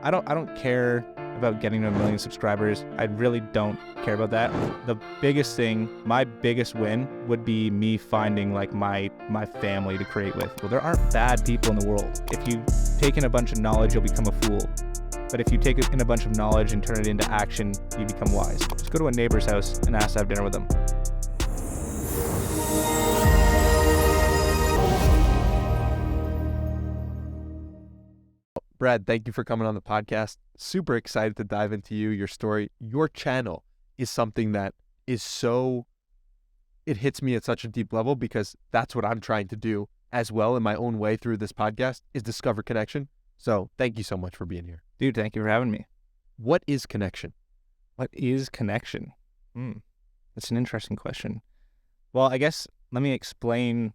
I don't care about getting to 1 million subscribers. I really don't care about that. The biggest thing, my biggest win would be me finding like my family to create with. Well, there aren't bad people in the world. If you take in a bunch of knowledge, you'll become a fool. But if you take in a bunch of knowledge and turn it into action, you become wise. Just go to a neighbor's house and ask to have dinner with them. Brad, thank you for coming on the podcast. Super excited to dive into you, your story. Your channel is something that is it hits me at such a deep level because that's what I'm trying to do as well in my own way through this podcast is discover connection. So thank you so much for being here. Dude, thank you for having me. What is connection? What is connection? That's an interesting question. Well, I guess let me explain.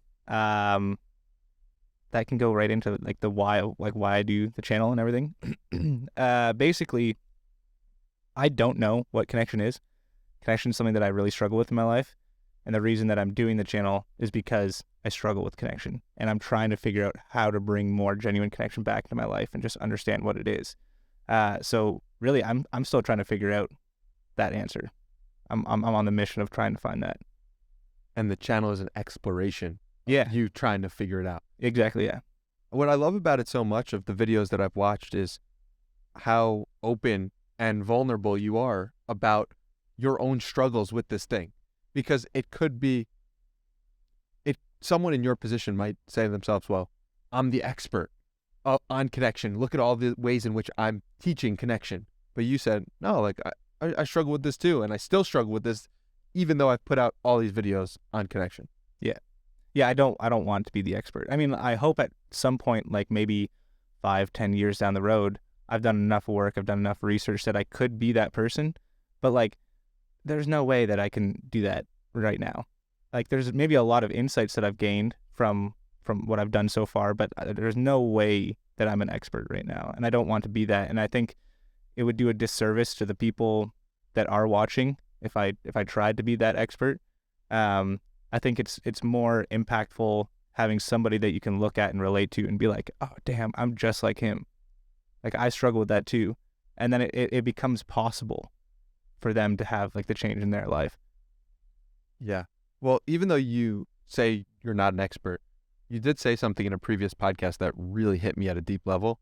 That can go right into like the why, like why I do the channel and everything. Basically, I don't know what connection is. Connection is something that I really struggle with in my life. And the reason that I'm doing the channel is because I struggle with connection. And I'm trying to figure out how to bring more genuine connection back into my life and just understand what it is. So really, I'm still trying to figure out that answer. I'm on the mission of trying to find that. And the channel is an exploration. Yeah. You trying to figure it out. Exactly, yeah. What I love about it so much of the videos that I've watched is how open and vulnerable you are about your own struggles with this thing. Because it could be, someone in your position might say to themselves, well, I'm the expert on connection. Look at all the ways in which I'm teaching connection. But you said, no, like I struggle with this too. And I still struggle with this, even though I've put out all these videos on connection. Yeah, I don't want to be the expert. I mean, I hope at some point, like maybe 5-10 years down the road, I've done enough work, I've done enough research that I could be that person. But like, there's no way that I can do that right now. Like, there's maybe a lot of insights that I've gained from what I've done so far, but there's no way that I'm an expert right now. And I don't want to be that. And I think it would do a disservice to the people that are watching if I tried to be that expert. I think it's more impactful having somebody that you can look at and relate to and be like, oh, damn, I'm just like him. Like, I struggle with that too. And then it becomes possible for them to have like the change in their life. Yeah. Well, even though you say you're not an expert, you did say something in a previous podcast that really hit me at a deep level,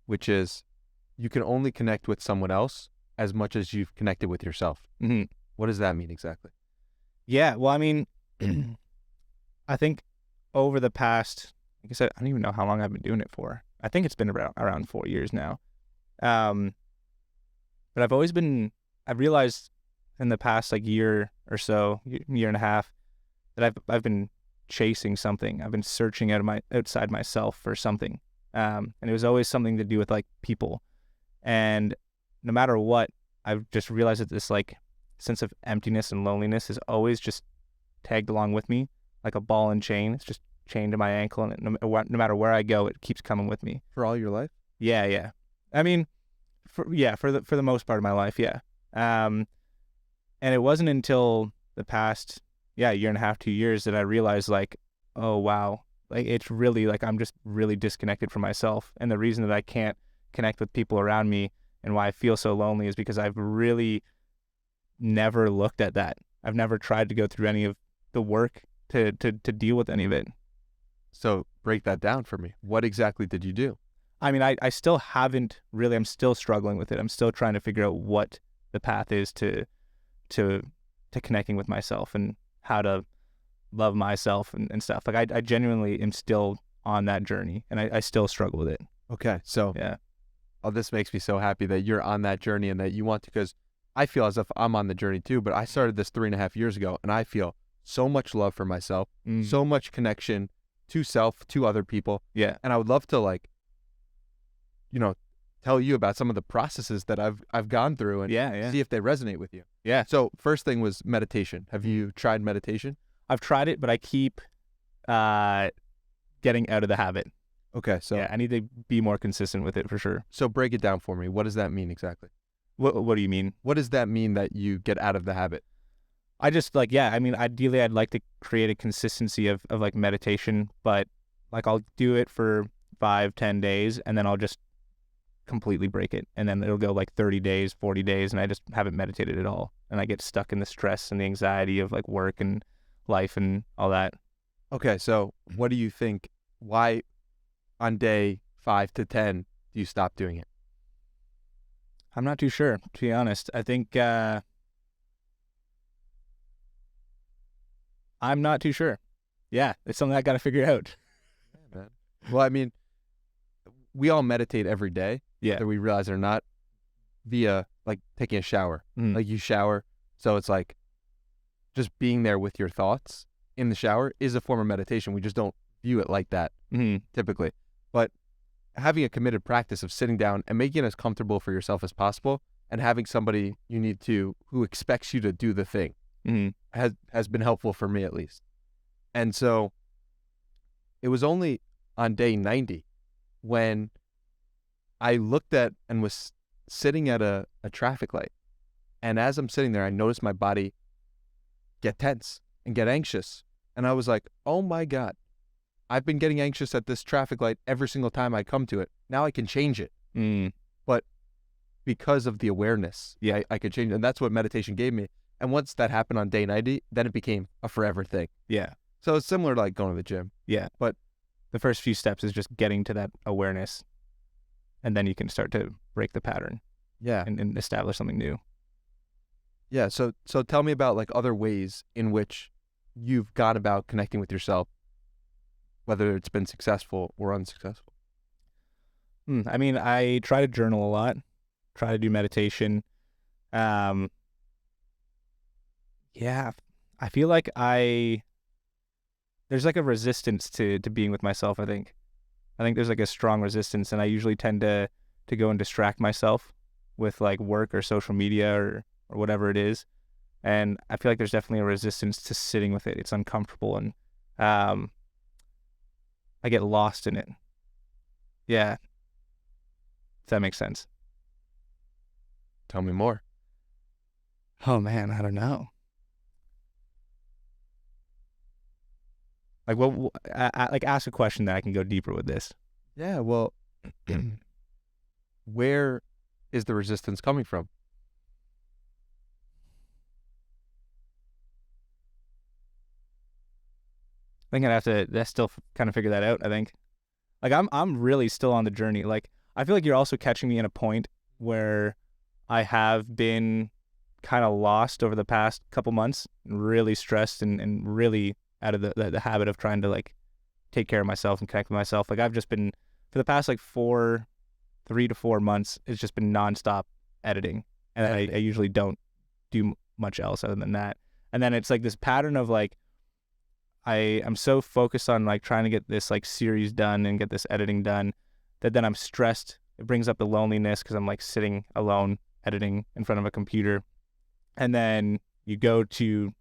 which is you can only connect with someone else as much as you've connected with yourself. Mm-hmm. What does that mean exactly? Yeah, well, I mean, I think over the past, like I said, I don't even know how long I've been doing it for. I think it's been around 4 years now. But I've realized in the past like year or so, year and a half, that I've been chasing something. I've been searching outside myself for something. And it was always something to do with like people. And no matter what, I've just realized that this like sense of emptiness and loneliness is always just tagged along with me like a ball and chain. It's just chained to my ankle, and no matter where I go, it keeps coming with me. For all your life? Yeah. I mean, for the most part of my life, yeah. And it wasn't until the past, year and a half, 2 years that I realized like, oh wow, like it's really like I'm just really disconnected from myself. And the reason that I can't connect with people around me and why I feel so lonely is because I've really never looked at that. I've never tried to go through any of the work to deal with any of it. So break that down for me. What exactly did you do? I mean, I still haven't really, I'm still struggling with it. I'm still trying to figure out what the path is to connecting with myself and how to love myself and stuff. Like I genuinely am still on that journey, and I still struggle with it. Okay. So yeah. Oh, this makes me so happy that you're on that journey and that you want to, because I feel as if I'm on the journey too, but I started this 3.5 years ago, and I feel so much love for myself, so much connection to self, to other people. Yeah. And I would love to tell you about some of the processes that I've gone through and see if they resonate with you. Yeah. So first thing was meditation. Have you tried meditation? I've tried it, but I keep getting out of the habit. Okay. So yeah, I need to be more consistent with it for sure. So break it down for me. What does that mean exactly? What do you mean? What does that mean that you get out of the habit? I just I mean, ideally I'd like to create a consistency of like meditation, but like I'll do it for 5-10 days and then I'll just completely break it. And then it'll go like 30 days, 40 days, and I just haven't meditated at all. And I get stuck in the stress and the anxiety of like work and life and all that. Okay, so what do you think? Why on day 5 to 10 do you stop doing it? I'm not too sure, to be honest. I think I'm not too sure. Yeah, it's something I got to figure out. Yeah, man. Well, I mean, we all meditate every day, Yeah. whether we realize it or not, via like taking a shower. Mm. Like you shower, so it's like just being there with your thoughts in the shower is a form of meditation. We just don't view it like that typically. But having a committed practice of sitting down and making it as comfortable for yourself as possible, and having somebody you need to who expects you to do the thing has been helpful for me, at least. And so it was only on day 90 when I looked at and was sitting at a traffic light. And as I'm sitting there, I noticed my body get tense and get anxious. And I was like, oh my God, I've been getting anxious at this traffic light every single time I come to it. Now I can change it. But because of the awareness, I could change it. And that's what meditation gave me. And once that happened on day 90, then it became a forever thing. Yeah. So it's similar to like going to the gym. Yeah. But the first few steps is just getting to that awareness. And then you can start to break the pattern. Yeah. And establish something new. Yeah. So tell me about like other ways in which you've gone about connecting with yourself, whether it's been successful or unsuccessful. I mean, I try to journal a lot, try to do meditation. Yeah, I feel like there's like a resistance to being with myself, I think. I think there's like a strong resistance, and I usually tend to go and distract myself with like work or social media or whatever it is. And I feel like there's definitely a resistance to sitting with it. It's uncomfortable, and I get lost in it. Yeah. If that makes sense. Tell me more. Oh man, I don't know. Like, what? Like, ask a question that I can go deeper with this. Yeah. Well, where is the resistance coming from? I think I'd have to still kind of figure that out. I think, like, I'm really still on the journey. Like, I feel like you're also catching me in a point where I have been kind of lost over the past couple months, really stressed and really out of the habit of trying to like take care of myself and connect with myself. Like, I've just been, for the past like 3 to 4 months, it's just been nonstop editing, and I usually don't do much else other than that. And then it's like this pattern of like, I'm so focused on like trying to get this like series done and get this editing done that then I'm stressed. It brings up the loneliness because I'm like sitting alone editing in front of a computer. And then I go to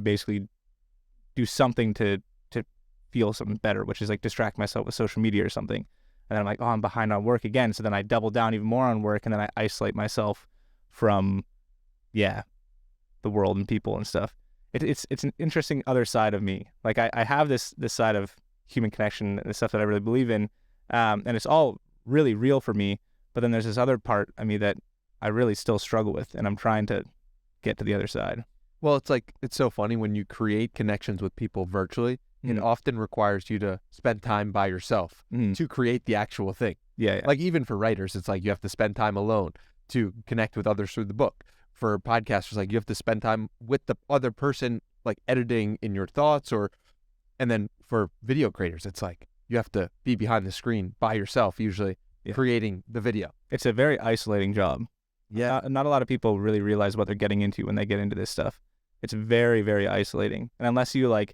basically do something to feel something better, which is like distract myself with social media or something. And then I'm like, oh, I'm behind on work again. So then I double down even more on work, and then I isolate myself from, the world and people and stuff. It's an interesting other side of me. Like I have this side of human connection and the stuff that I really believe in, and it's all really real for me. But then there's this other part of me that I really still struggle with, and I'm trying to get to the other side. Well, it's so funny when you create connections with people virtually. It often requires you to spend time by yourself to create the actual thing. Yeah. Like even for writers, it's like you have to spend time alone to connect with others through the book. For podcasters, like you have to spend time with the other person, like editing in your thoughts, and then for video creators, it's like you have to be behind the screen by yourself, usually creating the video. It's a very isolating job. Yeah. Not a lot of people really realize what they're getting into when they get into this stuff. It's very, very isolating. And unless you like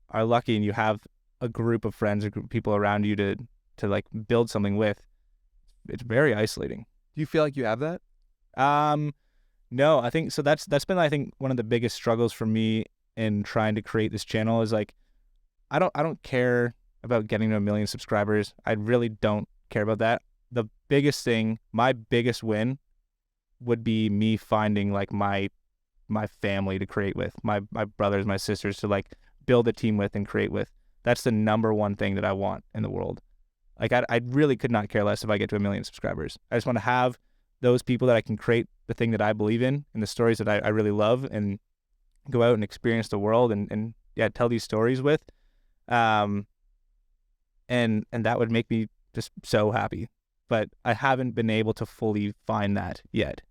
are lucky and you have a group of friends or group of people around you to like build something with, it's very isolating. Do you feel like you have that? No, I think so. That's been, I think, one of the biggest struggles for me in trying to create this channel is like, I don't care about getting to 1 million subscribers. I really don't care about that. The biggest thing, my biggest win would be me finding like my family to create with, my brothers, my sisters to like build a team with and create with. That's the number one thing that I want in the world. Like I really could not care less if I get to 1 million subscribers. I just want to have those people that I can create the thing that I believe in and the stories that I really love and go out and experience the world and yeah, tell these stories with. And that would make me just so happy. But I haven't been able to fully find that yet.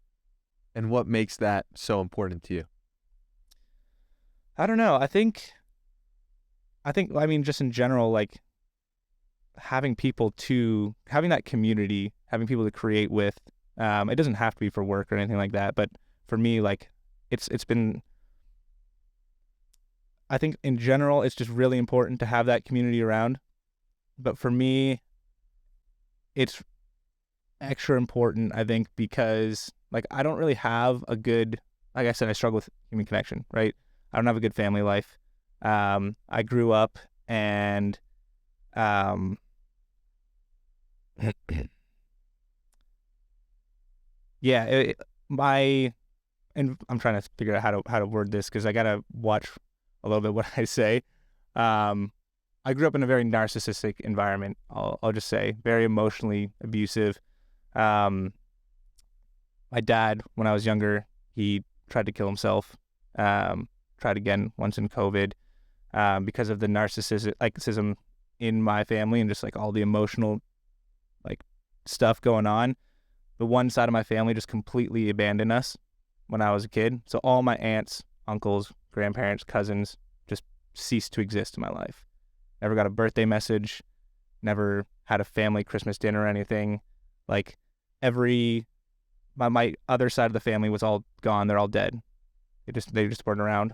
And what makes that so important to you? I don't know. I mean, just in general, like having that community, having people to create with, it doesn't have to be for work or anything like that. But for me, like it's been, I think in general, it's just really important to have that community around. But for me, it's extra important, I think, because like I don't really have a good, like I said, I struggle with human connection, right? I don't have a good family life. I grew up and yeah, and I'm trying to figure out how to word this because I gotta watch a little bit what I say. I grew up in a very narcissistic environment. I'll just say very emotionally abusive. My dad, when I was younger, he tried to kill himself. Tried again once in COVID because of the narcissism in my family and just like all the emotional like stuff going on. The one side of my family just completely abandoned us when I was a kid. So all my aunts, uncles, grandparents, cousins just ceased to exist in my life. Never got a birthday message, never had a family Christmas dinner or anything. Like my other side of the family was all gone. They're all dead. They just weren't around.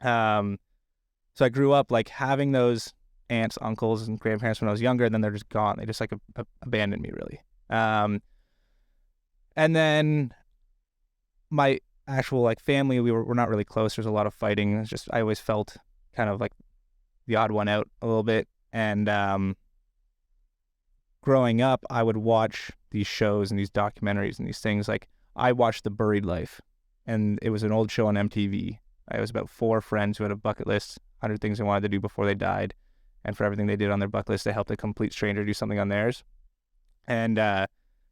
So I grew up like having those aunts, uncles, and grandparents when I was younger, and then they're just gone. They just like abandoned me really. And then my actual like family, we're not really close. There's a lot of fighting. It's just I always felt kind of like the odd one out a little bit. And growing up, I would watch these shows and these documentaries and these things. Like I watched The Buried Life, and it was an old show on MTV. It was about 4 friends who had a bucket list, 100 things they wanted to do before they died. And for everything they did on their bucket list, they helped a complete stranger do something on theirs. And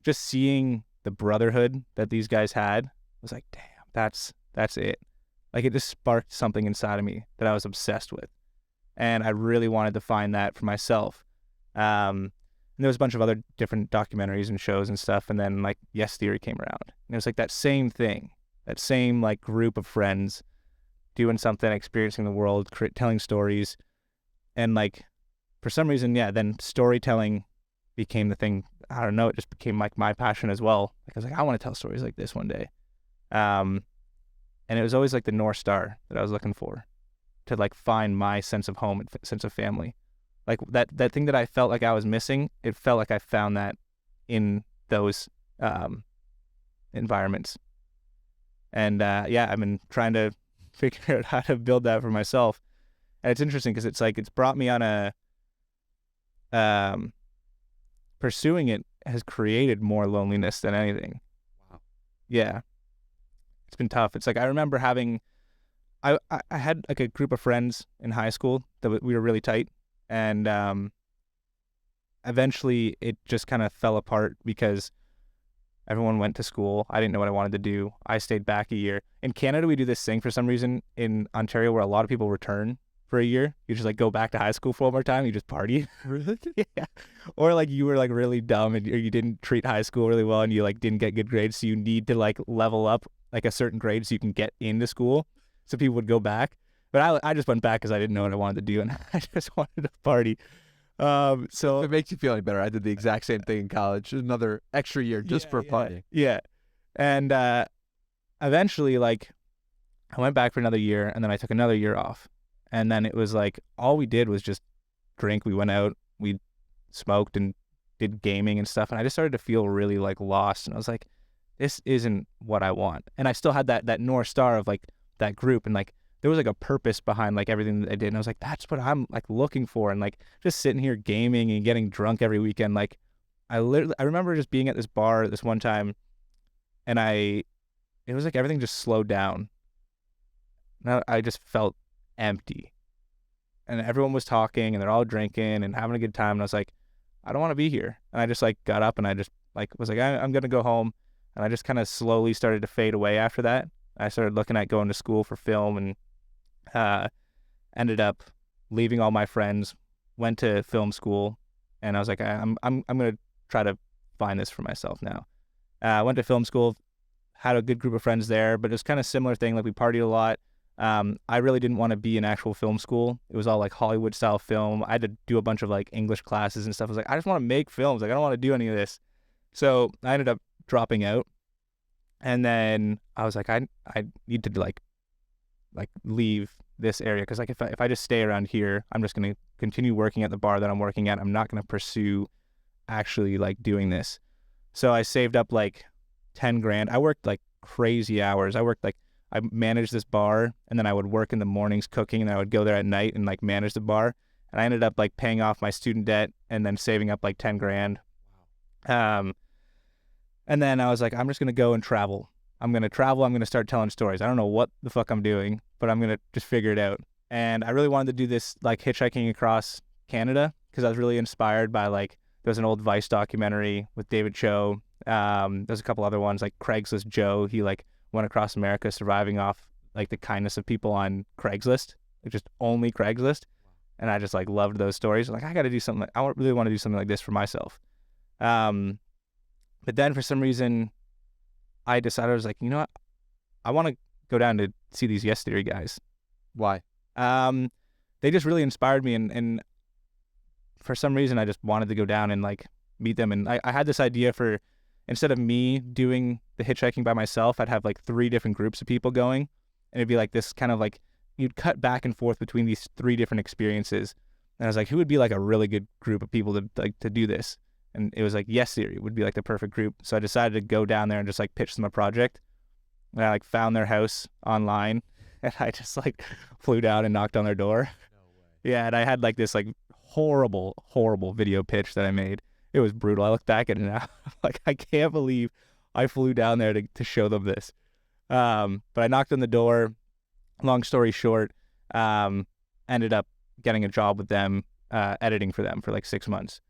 just seeing the brotherhood that these guys had, I was like, damn, that's it. Like it just sparked something inside of me that I was obsessed with. And I really wanted to find that for myself. And there was a bunch of other different documentaries and shows and stuff. And then like Yes Theory came around. And it was like that same thing, that same like group of friends doing something, experiencing the world, telling stories. And like, for some reason, yeah, then storytelling became the thing. I don't know, it just became like my passion as well. Like I was like, I want to tell stories like this one day. And it was always like the North Star that I was looking for, to like find my sense of home and sense of family. Like that thing that I felt like I was missing, it felt like I found that in those environments. And yeah, I've been trying to figure out how to build that for myself. And it's interesting because it's like it's brought me on a pursuing it has created more loneliness than anything. Wow. Yeah, it's been tough. It's like I remember having I had like a group of friends in high school that we were really tight, and eventually it just kind of fell apart because everyone went to school. I didn't know what I wanted to do. I stayed back a year. In Canada, we do this thing for some reason in Ontario where a lot of people return for a year. You just like go back to high school for one more time. You just party. Really? Yeah. Or like you were like really dumb or you didn't treat high school really well and you like didn't get good grades. So you need to like level up like a certain grade so you can get into school. So people would go back. But I just went back because I didn't know what I wanted to do and I just wanted to party. So If it makes you feel any better, I did the exact same thing in college. Another extra year just for partying. Yeah. And eventually like I went back for another year and then I took another year off. And then it was like all we did was just drink. We went out, we smoked and did gaming and stuff. And I just started to feel really like lost. And I was like, this isn't what I want. And I still had that North Star of like that group. And like there was like a purpose behind like everything that I did. And I was like, that's what I'm like looking for. And like just sitting here gaming and getting drunk every weekend. Like I remember just being at this bar this one time and it was like everything just slowed down. And I just felt empty. And everyone was talking and they're all drinking and having a good time. And I was like, I don't want to be here. And I just like got up and I just like was like, I'm going to go home. And I just kind of slowly started to fade away after that. I started looking at going to school for film and ended up leaving all my friends, went to film school, and I was like, I'm going to try to find this for myself now. I went to film school, had a good group of friends there, but it was kind of similar thing. Like we partied a lot. I really didn't want to be in actual film school. It was all like Hollywood style film. I had to do a bunch of like English classes and stuff. I was like, I just want to make films. Like I don't want to do any of this. So I ended up dropping out. And then I was like, I need to like leave this area, because like if I just stay around here, I'm just going to continue working at the bar that I'm working at. I'm not going to pursue actually like doing this. So I saved up like 10 grand. I worked like crazy hours. I managed this bar, and then I would work in the mornings cooking, and I would go there at night and like manage the bar. And I ended up like paying off my student debt and then saving up like 10 grand. And then I was like, I'm just going to go and travel. I'm going to travel. I'm going to start telling stories. I don't know what the fuck I'm doing, but I'm going to just figure it out. And I really wanted to do this like hitchhiking across Canada, because I was really inspired by like, there was an old Vice documentary with David Cho. There's a couple other ones like Craigslist Joe. He like went across America surviving off like the kindness of people on Craigslist, like just only Craigslist. And I just like loved those stories. I'm like, I got to do something. I really want to do something like this for myself. But then for some reason, I decided, I was like, you know what? I want to go down to see these Yes Theory guys. Why? They just really inspired me, and for some reason, I just wanted to go down and like meet them. And I had this idea for, instead of me doing the hitchhiking by myself, I'd have like 3 different groups of people going, and it'd be like this kind of like, you'd cut back and forth between these 3 different experiences. And I was like, who would be like a really good group of people to do this? And it was like Yes Theory would be like the perfect group. So I decided to go down there and just like pitch them a project. And I like found their house online, and I just like flew down and knocked on their door. No way. Yeah, and I had like this like horrible video pitch that I made. It was brutal. I look back at it now, like I can't believe I flew down there to show them this. But I knocked on the door. Long story short, ended up getting a job with them, editing for them for like 6 months.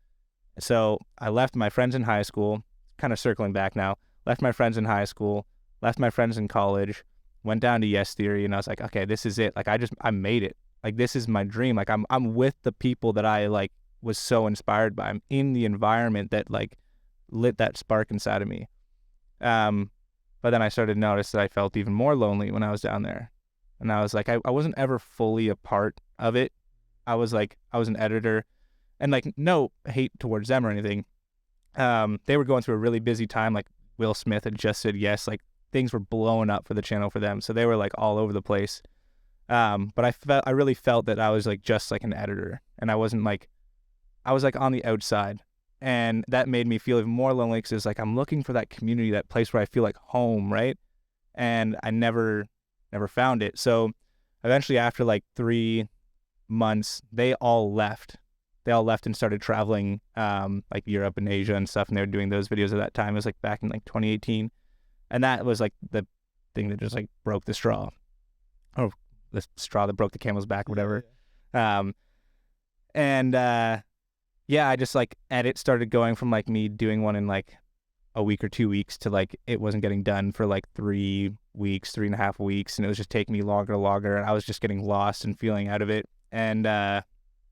So I left my friends in high school, kind of circling back now, left my friends in high school, left my friends in college, went down to Yes Theory, and I was like, okay, this is it. Like I made it. Like this is my dream. Like I'm with the people that I like was so inspired by. I'm in the environment that like lit that spark inside of me. But then I started to notice that I felt even more lonely when I was down there. And I was like, I wasn't ever fully a part of it. I was an editor, and like no hate towards them or anything. They were going through a really busy time. Like Will Smith had just said yes. Like things were blowing up for the channel for them. So they were like all over the place. But I really felt that I was like just like an editor, and I was like on the outside, and that made me feel even more lonely, because it's like I'm looking for that community, that place where I feel like home, right? And I never found it. So eventually, after like 3 months, they all left and started traveling like Europe and Asia and stuff, and they were doing those videos at that time. It was like back in like 2018, and that was like the thing that just like broke the straw, or the straw that broke the camel's back, whatever. Yeah, I just like edit started going from like me doing one in like a week or 2 weeks to like it wasn't getting done for like 3 weeks, 3.5 weeks, and it was just taking me longer and longer, and I was just getting lost and feeling out of it. And I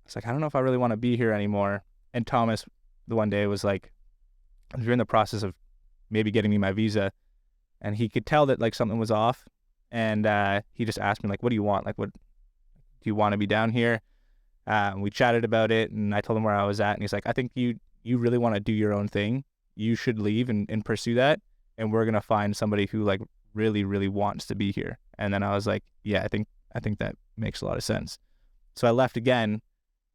was like, I don't know if I really want to be here anymore. And Thomas, the one day, was like, you're in the process of maybe getting me my visa, and he could tell that like something was off. And he just asked me like, what do you want? Like, what do you want to be down here? We chatted about it, and I told him where I was at, and he's like, I think you really want to do your own thing. You should leave and pursue that, and we're gonna find somebody who like really, really wants to be here. And then I was like, yeah, I think that makes a lot of sense. So I left again,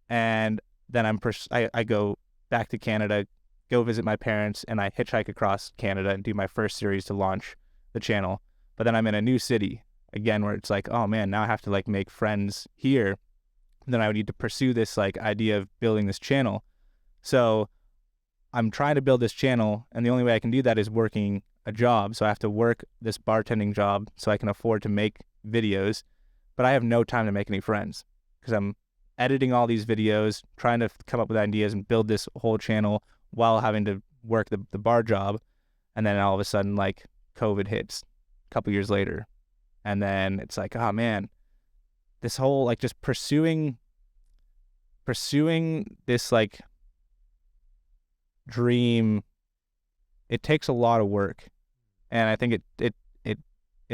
and then I go back to Canada, go visit my parents, and I hitchhike across Canada and do my first series to launch the channel. But then I'm in a new city again, where it's like, oh man, now I have to like make friends here. Then I would need to pursue this like idea of building this channel. So I'm trying to build this channel, and the only way I can do that is working a job. So I have to work this bartending job so I can afford to make videos, but I have no time to make any friends, because I'm editing all these videos, trying to come up with ideas and build this whole channel while having to work the bar job. And then all of a sudden, like, COVID hits a couple years later. And then it's like, oh man, this whole, like, just pursuing this, like, dream, it takes a lot of work. And I think it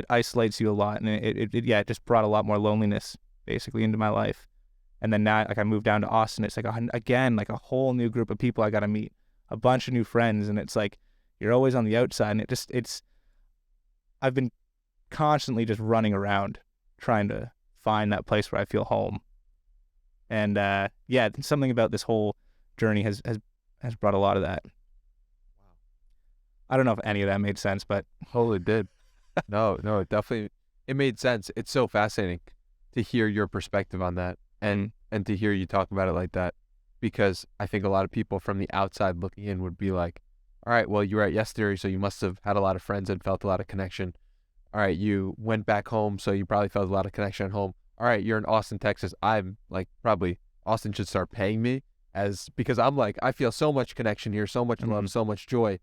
isolates you a lot. And it just brought a lot more loneliness basically into my life. And then now, like, I moved down to Austin. It's like, again, like a whole new group of people I got to meet, a bunch of new friends. And it's like, you're always on the outside. And I've been constantly just running around trying to find that place where I feel home. And something about this whole journey has brought a lot of that. Wow. I don't know if any of that made sense, but Totally did. No, it made sense. It's so fascinating to hear your perspective on that and to hear you talk about it like that, because I think a lot of people from the outside looking in would be like, all right, well, you were at Yes Theory, so you must have had a lot of friends and felt a lot of connection. All right, you went back home, so you probably felt a lot of connection at home. All right, you're in Austin, Texas. I'm like, probably Austin should start paying me because I'm like, I feel so much connection here, so much love, so much joy.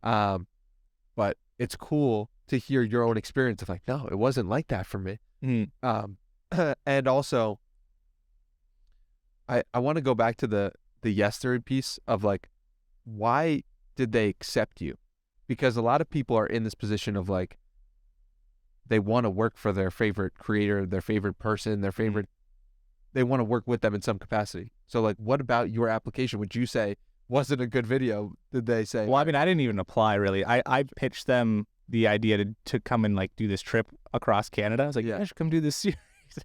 But it's cool to hear your own experience of like, no, it wasn't like that for me. And also, I want to go back to the Yes Theory piece of like, why did they accept you? Because a lot of people are in this position of like, they want to work for their favorite creator, their favorite person, they want to work with them in some capacity. So like, what about your application? Would you say wasn't a good video? Did they say? Well, I mean, I didn't even apply really. I pitched them the idea to come and like do this trip across Canada. I was like, yeah, I should come do this series.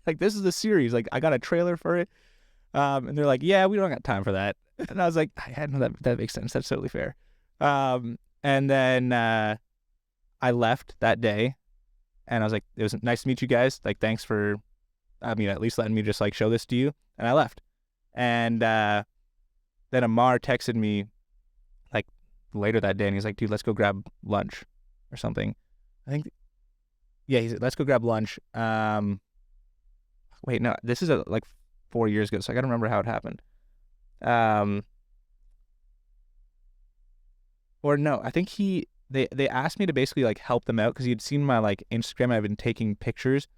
Like, this is the series. Like, I got a trailer for it. And they're like, yeah, we don't got time for that. And I was like, that makes sense. That's totally fair. And then I left that day, and I was like, it was nice to meet you guys. Like, thanks for, at least letting me just like show this to you. And I left. And then Amar texted me like later that day, and he's like, dude, let's go grab lunch or something. I think, yeah, he said, let's go grab lunch. Wait, no, this is like 4 years ago, so I gotta remember how it happened. Or no, I think they asked me to basically like help them out because he'd seen my like Instagram. I've been taking pictures,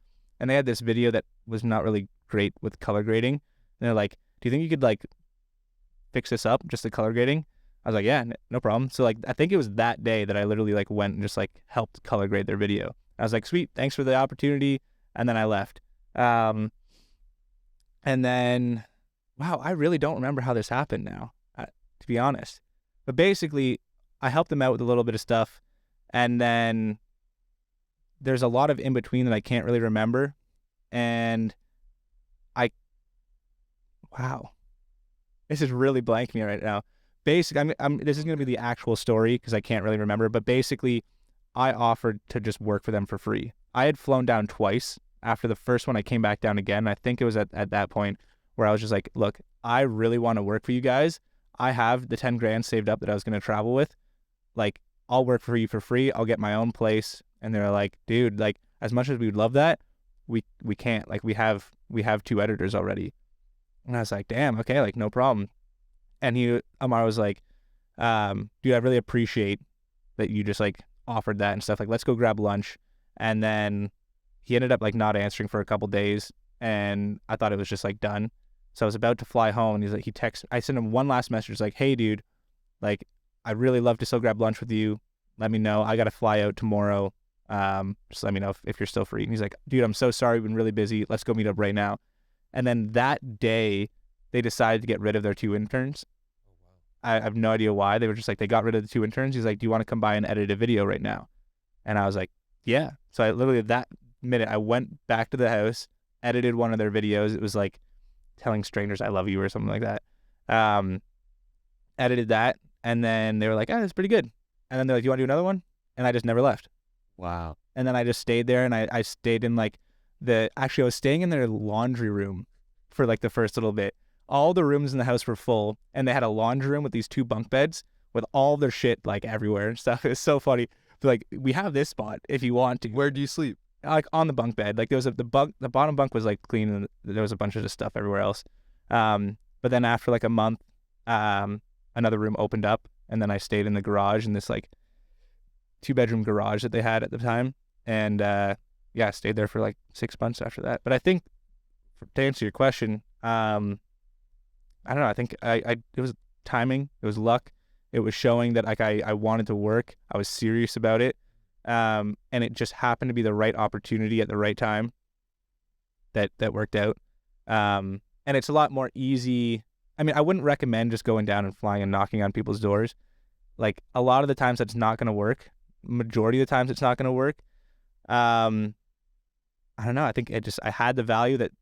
and they had this video that was not really great with color grading. And they're like, do you think you could like fix this up, just the color grading? I was like, yeah, no problem. So like, I think it was that day that I literally like went and just like helped color grade their video. I was like, sweet, thanks for the opportunity. And then I left. And then, wow, I really don't remember how this happened now, to be honest. But basically, I helped them out with a little bit of stuff. And then there's a lot of in between that I can't really remember. And wow, this is really blanking me right now. Basically, this is going to be the actual story because I can't really remember. But basically, I offered to just work for them for free. I had flown down twice. After the first one, I came back down again. I think it was at that point where I was just like, look, I really want to work for you guys. I have the 10 grand saved up that I was going to travel with. Like, I'll work for you for free. I'll get my own place. And they're like, dude, like, as much as we would love that, we can't. Like, we have 2 editors already. And I was like, damn, okay, like, no problem. And Amar was like, dude, I really appreciate that you just like offered that and stuff. Like, let's go grab lunch. And then he ended up like not answering for a couple days, and I thought it was just like done. So I was about to fly home, and he's like, I sent him one last message like, hey dude, like, I'd really love to still grab lunch with you. Let me know. I got to fly out tomorrow. Just let me know if you're still free. And he's like, dude, I'm so sorry. We've been really busy. Let's go meet up right now. And then that day they decided to get rid of their 2 interns. I have no idea why. They were just like, they got rid of the 2 interns. He's like, do you want to come by and edit a video right now? And I was like, yeah. So I literally, that minute, I went back to the house, edited one of their videos. It was like telling strangers I love you or something like that. Edited that. And then they were like, that's pretty good. And then they're like, do you want to do another one? And I just never left. Wow. And then I just stayed there, and I stayed in like I was staying in their laundry room for like the first little bit. All the rooms in the house were full, and they had a laundry room with these 2 bunk beds with all their shit like everywhere and stuff. It was so funny. But, like, we have this spot if you want to. Where do you sleep? Like on the bunk bed. Like there was the bottom bunk was like clean, and there was a bunch of just stuff everywhere else. But then after like a month, another room opened up, and then I stayed in the garage, in this like 2-bedroom garage that they had at the time. And I stayed there for like 6 months after that. But I think, to answer your question, I don't know. I think it was timing. It was luck. It was showing that like I wanted to work. I was serious about it. And it just happened to be the right opportunity at the right time that worked out. And it's a lot more easy. I mean, I wouldn't recommend just going down and flying and knocking on people's doors. Like, a lot of the times that's not going to work. Majority of the times it's not going to work. I don't know. I think I had the value that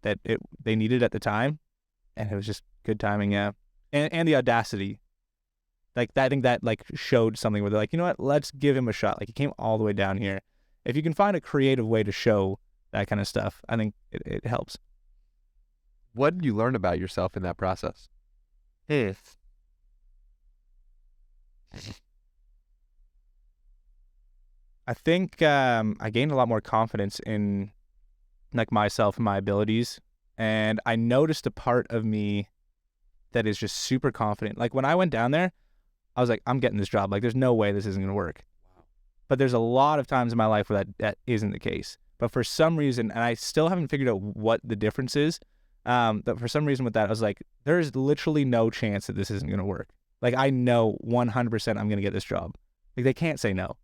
they needed at the time, and it was just good timing. Yeah. And the audacity. Like, I think that like showed something where they're like, you know what, let's give him a shot. Like, he came all the way down here. If you can find a creative way to show that kind of stuff, I think it helps. What did you learn about yourself in that process? I think I gained a lot more confidence in like myself and my abilities, and I noticed a part of me that is just super confident. Like, when I went down there, I was like, I'm getting this job. Like, there's no way this isn't going to work. Wow. But there's a lot of times in my life where that isn't the case. But for some reason, and I still haven't figured out what the difference is, but for some reason with that, I was like, there's literally no chance that this isn't going to work. Like, I know 100% I'm going to get this job. Like, they can't say no.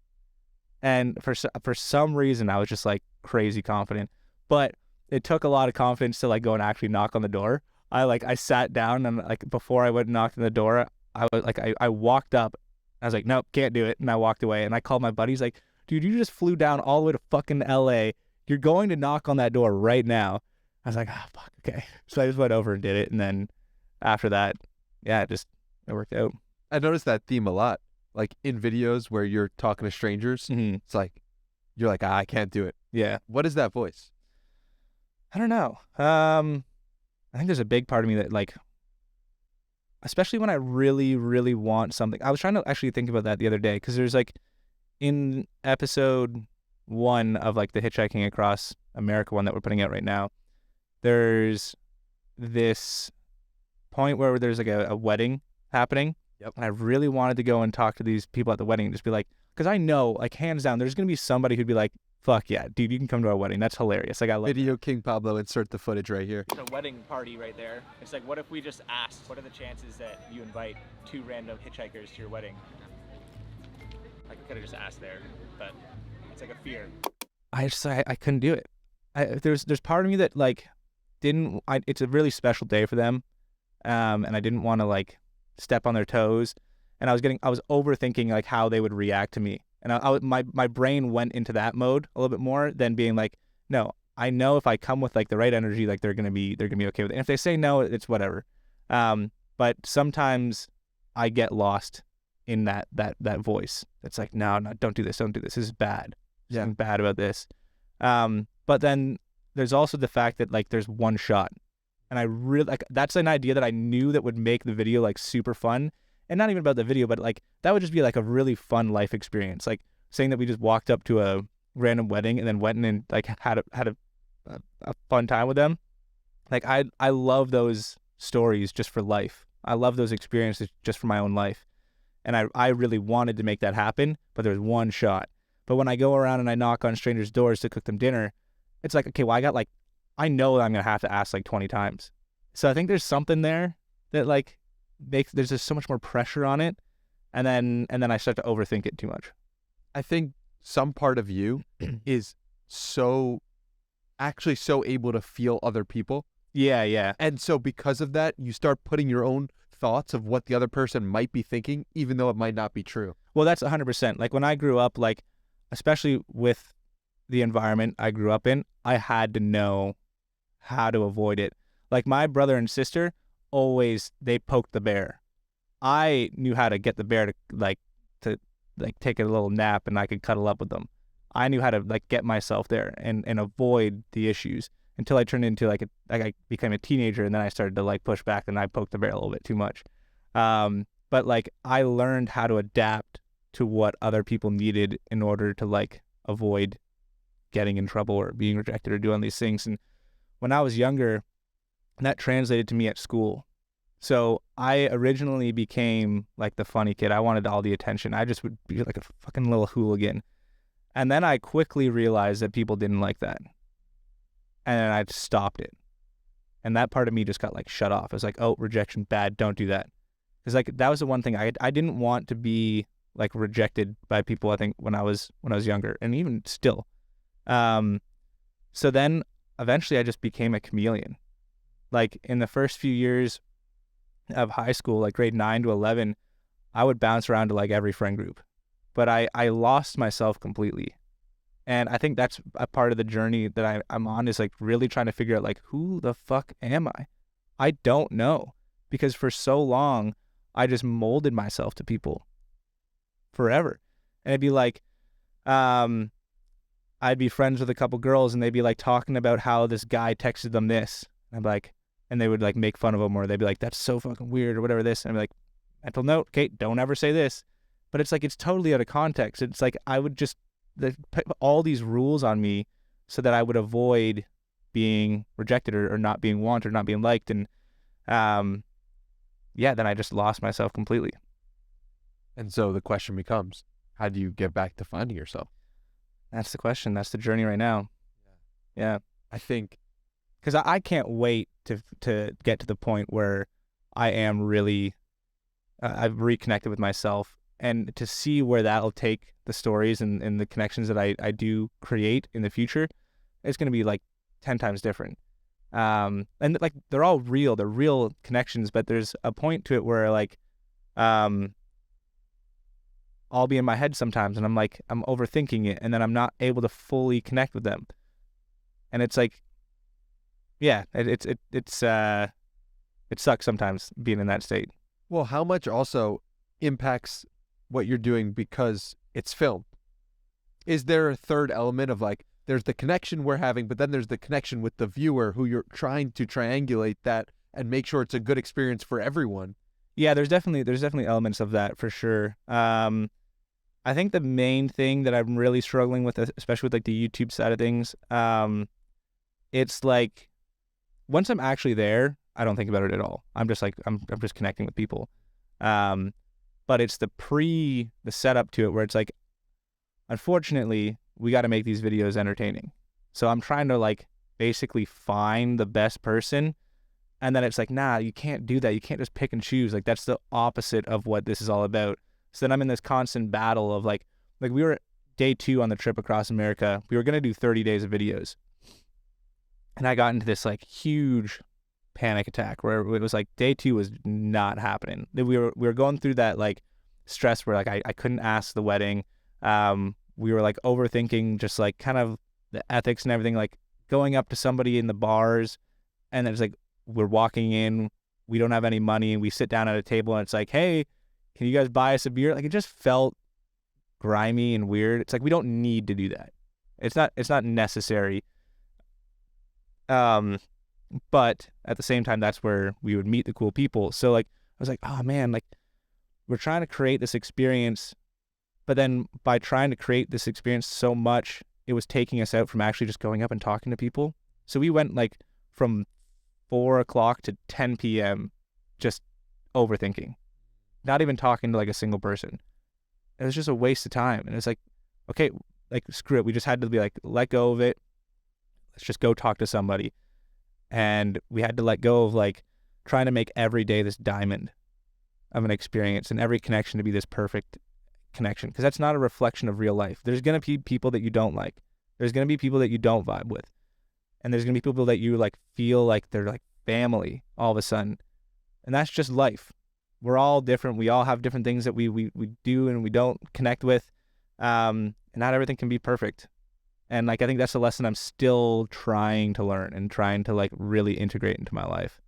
And for some reason, I was just like crazy confident. But it took a lot of confidence to like go and actually knock on the door. I sat down, and like before I went and knocked on the door, I walked up. I was like, nope, can't do it. And I walked away, and I called my buddies like, dude, you just flew down all the way to fucking LA. You're going to knock on that door right now. I was like, oh, fuck, okay. So I just went over and did it. And then after that, yeah, it worked out. I noticed that theme a lot. Like, in videos where you're talking to strangers, it's like, you're like, I can't do it. Yeah. What is that voice? I don't know. I think there's a big part of me that, like, especially when I really, really want something. I was trying to actually think about that the other day, because there's like, in episode 1 of like the Hitchhiking Across America one that we're putting out right now, there's this point where there's like a wedding happening. Yep. And I really wanted to go and talk to these people at the wedding and just be like, because I know, like, hands down, there's going to be somebody who'd be like, fuck yeah, dude, you can come to our wedding. That's hilarious. Like, I love Video that. King Pablo, insert the footage right here. It's a wedding party right there. It's like, what if we just asked, what are the chances that you invite 2 random hitchhikers to your wedding? I could have just asked there, but it's like a fear. I couldn't do it. There's part of me that like it's a really special day for them, and I didn't want to like step on their toes, and I was overthinking like how they would react to me, and my brain went into that mode a little bit more than being like, no, I know if I come with like the right energy, like they're gonna be okay with it. And if they say no, it's whatever. But sometimes I get lost in that voice. It's like, no, don't do this. This is bad. There's something bad about this. But then there's also the fact that like there's one shot. And I really like, that's an idea that I knew that would make the video like super fun. And not even about the video, but like that would just be like a really fun life experience. Like saying that we just walked up to a random wedding and then went in and like had a fun time with them. Like I love those stories just for life. I love those experiences just for my own life. And I really wanted to make that happen, but there's one shot. But when I go around and I knock on strangers' doors to cook them dinner, it's like, okay, well, I know I'm going to have to ask like 20 times. So I think there's something there that like there's just so much more pressure on it. And then I start to overthink it too much. I think some part of you is so able to feel other people. Yeah. And so because of that, you start putting your own thoughts of what the other person might be thinking, even though it might not be true. Well, that's 100%. Like when I grew up, like, especially with the environment I grew up in, I had to know how to avoid it. Like my brother and sister, they poked the bear. I knew how to get the bear to take a little nap and I could cuddle up with them. I knew how to like get myself there and avoid the issues until I turned into I became a teenager, and then I started to like push back and I poked the bear a little bit too much. But like I learned how to adapt to what other people needed in order to like avoid getting in trouble or being rejected or doing these things. And when I was younger, And that translated to me at school. So I originally became like the funny kid. I wanted all the attention. I just would be like a fucking little hooligan. And then I quickly realized that people didn't like that. And then I stopped it. And that part of me just got like shut off. It was like, oh, rejection, bad, don't do that. Because like that was the one thing I didn't want to be like rejected by people, I think, when I was younger, and even still. So then eventually I just became a chameleon. Like in the first few years of high school, like grade 9 to 11, I would bounce around to like every friend group. But I lost myself completely. And I think that's a part of the journey that I'm on, is like really trying to figure out like, who the fuck am I? I don't know. Because for so long, I just molded myself to people forever. And it'd be like, I'd be friends with a couple girls and they'd be like talking about how this guy texted them this. And I'm like, and they would like make fun of him, or they'd be like, that's so fucking weird or whatever this. And I'm like, mental note, okay, don't ever say this. But it's like, it's totally out of context. It's like, I would just put all these rules on me so that I would avoid being rejected or not being wanted or not being liked. And yeah, then I just lost myself completely. And so the question becomes, how do you get back to finding yourself? That's the question. That's the journey right now. Yeah. I think, because I can't wait to get to the point where I am really, I've reconnected with myself, and to see where that'll take the stories and the connections that I do create in the future. It's going to be like 10 times different. And like, they're all real. They're real connections, but there's a point to it where like, I'll be in my head sometimes and I'm like, I'm overthinking it, and then I'm not able to fully connect with them. And it's like, yeah, it sucks sometimes being in that state. well, how much also impacts what you're doing because it's filmed? Is there a third element of like, there's the connection we're having, but then there's the connection with the viewer who you're trying to triangulate that and make sure it's a good experience for everyone? Yeah, there's definitely elements of that for sure. I think the main thing that I'm really struggling with, especially with like the YouTube side of things, it's like, once I'm actually there, I don't think about it at all. I'm just like, I'm just connecting with people. But it's the setup to it where it's like, unfortunately, we got to make these videos entertaining. So I'm trying to like basically find the best person. And then it's like, nah, you can't do that. You can't just pick and choose. Like, that's the opposite of what this is all about. So then I'm in this constant battle of like we were day 2 on the trip across America. We were going to do 30 days of videos. And I got into this like huge panic attack where it was like day 2 was not happening. We were going through that like stress where like I couldn't ask the wedding. We were like overthinking just like kind of the ethics and everything, like going up to somebody in the bars, and then it's like, we're walking in, we don't have any money, and we sit down at a table and it's like, hey, can you guys buy us a beer? Like, it just felt grimy and weird. It's like, we don't need to do that. It's not necessary. But at the same time, that's where we would meet the cool people. So like, I was like, oh man, like, we're trying to create this experience, but then by trying to create this experience so much, it was taking us out from actually just going up and talking to people. So we went like from 4 o'clock to 10 p.m. just overthinking, not even talking to like a single person. It was just a waste of time. And it's like, okay, like, screw it. We just had to be like, let go of it. Let's just go talk to somebody. And we had to let go of like trying to make every day this diamond of an experience and every connection to be this perfect connection, because that's not a reflection of real life. There's going to be people that you don't like. There's going to be people that you don't vibe with. And there's going to be people that you like feel like they're like family all of a sudden. And that's just life. We're all different. We all have different things that we do and we don't connect with. And not everything can be perfect. And like, I think that's a lesson I'm still trying to learn and trying to like really integrate into my life.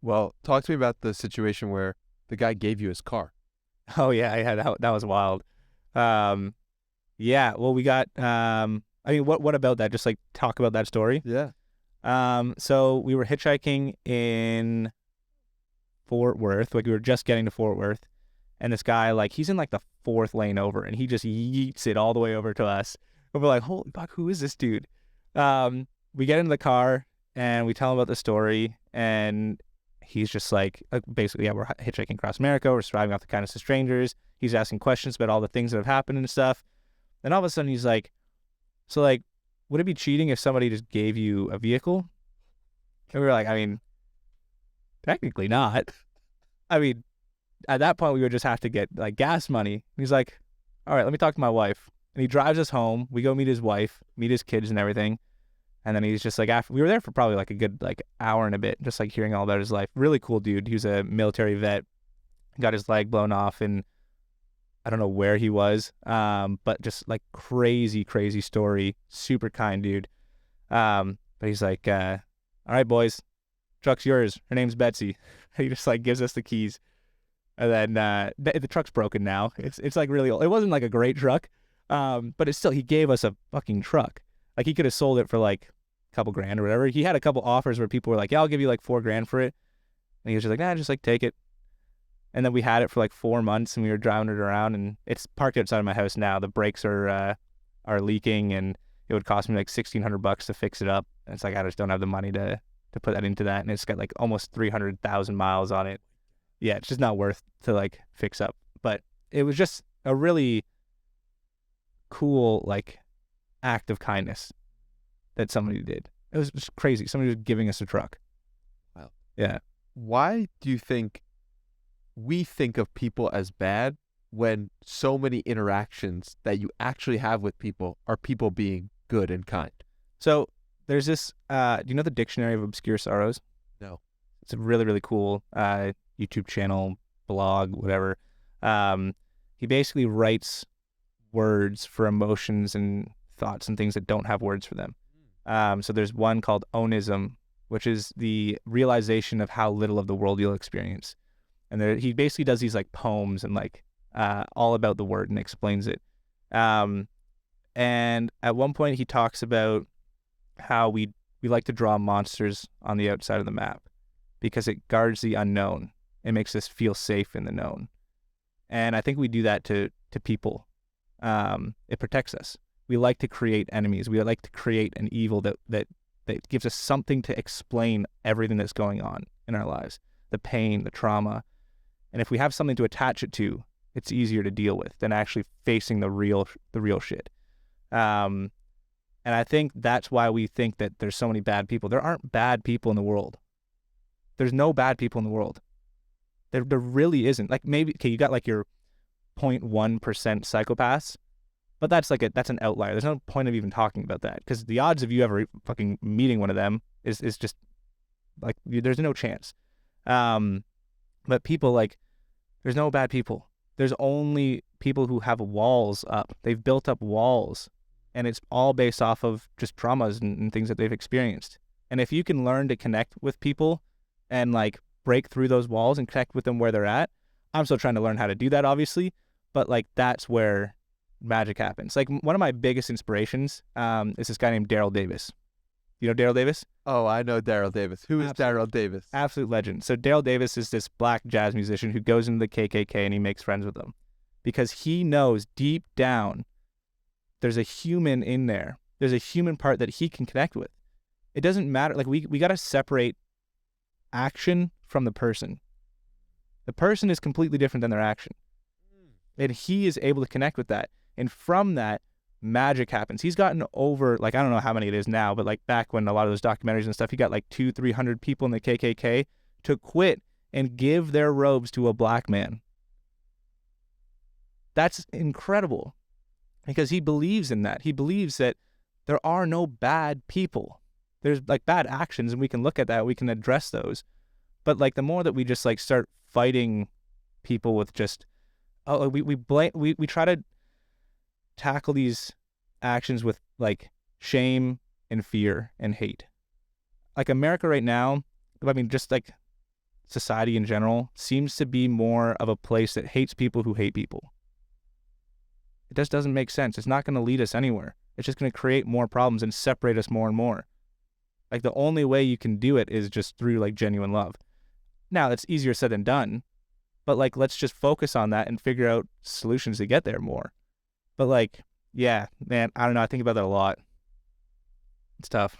Well, talk to me about the situation where the guy gave you his car. Oh yeah, that was wild. Yeah, well, we got, I mean, what about that? Just like talk about that story. Yeah. So we were hitchhiking in Fort Worth. Like, we were just getting to Fort Worth, and this guy, like, he's in like the 4th lane over, and he just yeets it all the way over to us. And we're like, holy fuck, who is this dude? We get into the car, and we tell him about the story, and he's just like, basically, yeah, we're hitchhiking across America. We're surviving off the kindness of strangers. He's asking questions about all the things that have happened and stuff. And all of a sudden he's like, so like, would it be cheating if somebody just gave you a vehicle? And we were like, I mean, technically not. I mean, at that point we would just have to get like gas money. And he's like, all right, let me talk to my wife. And he drives us home. We go meet his wife, meet his kids and everything. And then he's just like, after we were there for probably like a good like hour and a bit, just like hearing all about his life. Really cool dude. He was a military vet, got his leg blown off, and I don't know where he was, but just like crazy, crazy story. Super kind dude. But he's like, all right, boys, truck's yours. Her name's Betsy. He just like gives us the keys. And then the truck's broken now. It's like really old. It wasn't like a great truck, but it's still, he gave us a fucking truck. Like he could have sold it for like a couple grand or whatever. He had a couple offers where people were like, yeah, I'll give you like $4,000 for it. And he was just like, nah, just like take it. And then we had it for like 4 months, and we were driving it around, and it's parked outside of my house now. The brakes are leaking, and it would cost me like $1,600 to fix it up. And it's like, I just don't have the money to put that into that. And it's got like almost 300,000 miles on it. Yeah, it's just not worth to like fix up. But it was just a really cool like act of kindness that somebody did. It was just crazy. Somebody was giving us a truck. Wow. Yeah. Why do you think we think of people as bad when so many interactions that you actually have with people are people being good and kind? So there's this, do you know the Dictionary of Obscure Sorrows? No. It's a really, really cool YouTube channel, blog, whatever. He basically writes words for emotions and thoughts and things that don't have words for them. So there's one called onism, which is the realization of how little of the world you'll experience. And he basically does these like poems and like all about the word and explains it. And at one point he talks about how we like to draw monsters on the outside of the map because it guards the unknown. It makes us feel safe in the known. And I think we do that to people. It protects us. We like to create enemies. We like to create an evil that gives us something to explain everything that's going on in our lives, the pain, the trauma. And if we have something to attach it to, it's easier to deal with than actually facing the real shit. And I think that's why we think that there's so many bad people. There aren't bad people in the world. There's no bad people in the world. There really isn't. Like maybe, okay, you got like your 0.1% psychopaths, but that's an outlier. There's no point of even talking about that because the odds of you ever fucking meeting one of them is just like, there's no chance. But people like, there's no bad people. There's only people who have walls up. They've built up walls, and it's all based off of just traumas and things that they've experienced. And if you can learn to connect with people and like break through those walls and connect with them where they're at, I'm still trying to learn how to do that, obviously, but like that's where magic happens. Like one of my biggest inspirations is this guy named Daryl Davis. You know Daryl Davis? Oh, I know Daryl Davis. Who is Daryl Davis? Absolute legend. So Daryl Davis is this black jazz musician who goes into the KKK and he makes friends with them because he knows deep down there's a human in there. There's a human part that he can connect with. It doesn't matter. Like we got to separate action from the person. The person is completely different than their action. And he is able to connect with that. And from that, magic happens. He's gotten over, like, I don't know how many it is now, but like back when a lot of those documentaries and stuff, he got like 200-300 people in the KKK to quit and give their robes to a black man. That's incredible because he believes in that. He believes that there are no bad people. There's like bad actions, and we can look at that. We can address those. But like the more that we just like start fighting people with just, we try to tackle these actions with like shame and fear and hate. Like America right now, I mean, just like society in general seems to be more of a place that hates people who hate people. It just doesn't make sense. It's not going to lead us anywhere. It's just going to create more problems and separate us more and more. Like the only way you can do it is just through like genuine love. Now it's easier said than done, but like, let's just focus on that and figure out solutions to get there more. But like, yeah, man, I don't know. I think about that a lot. It's tough.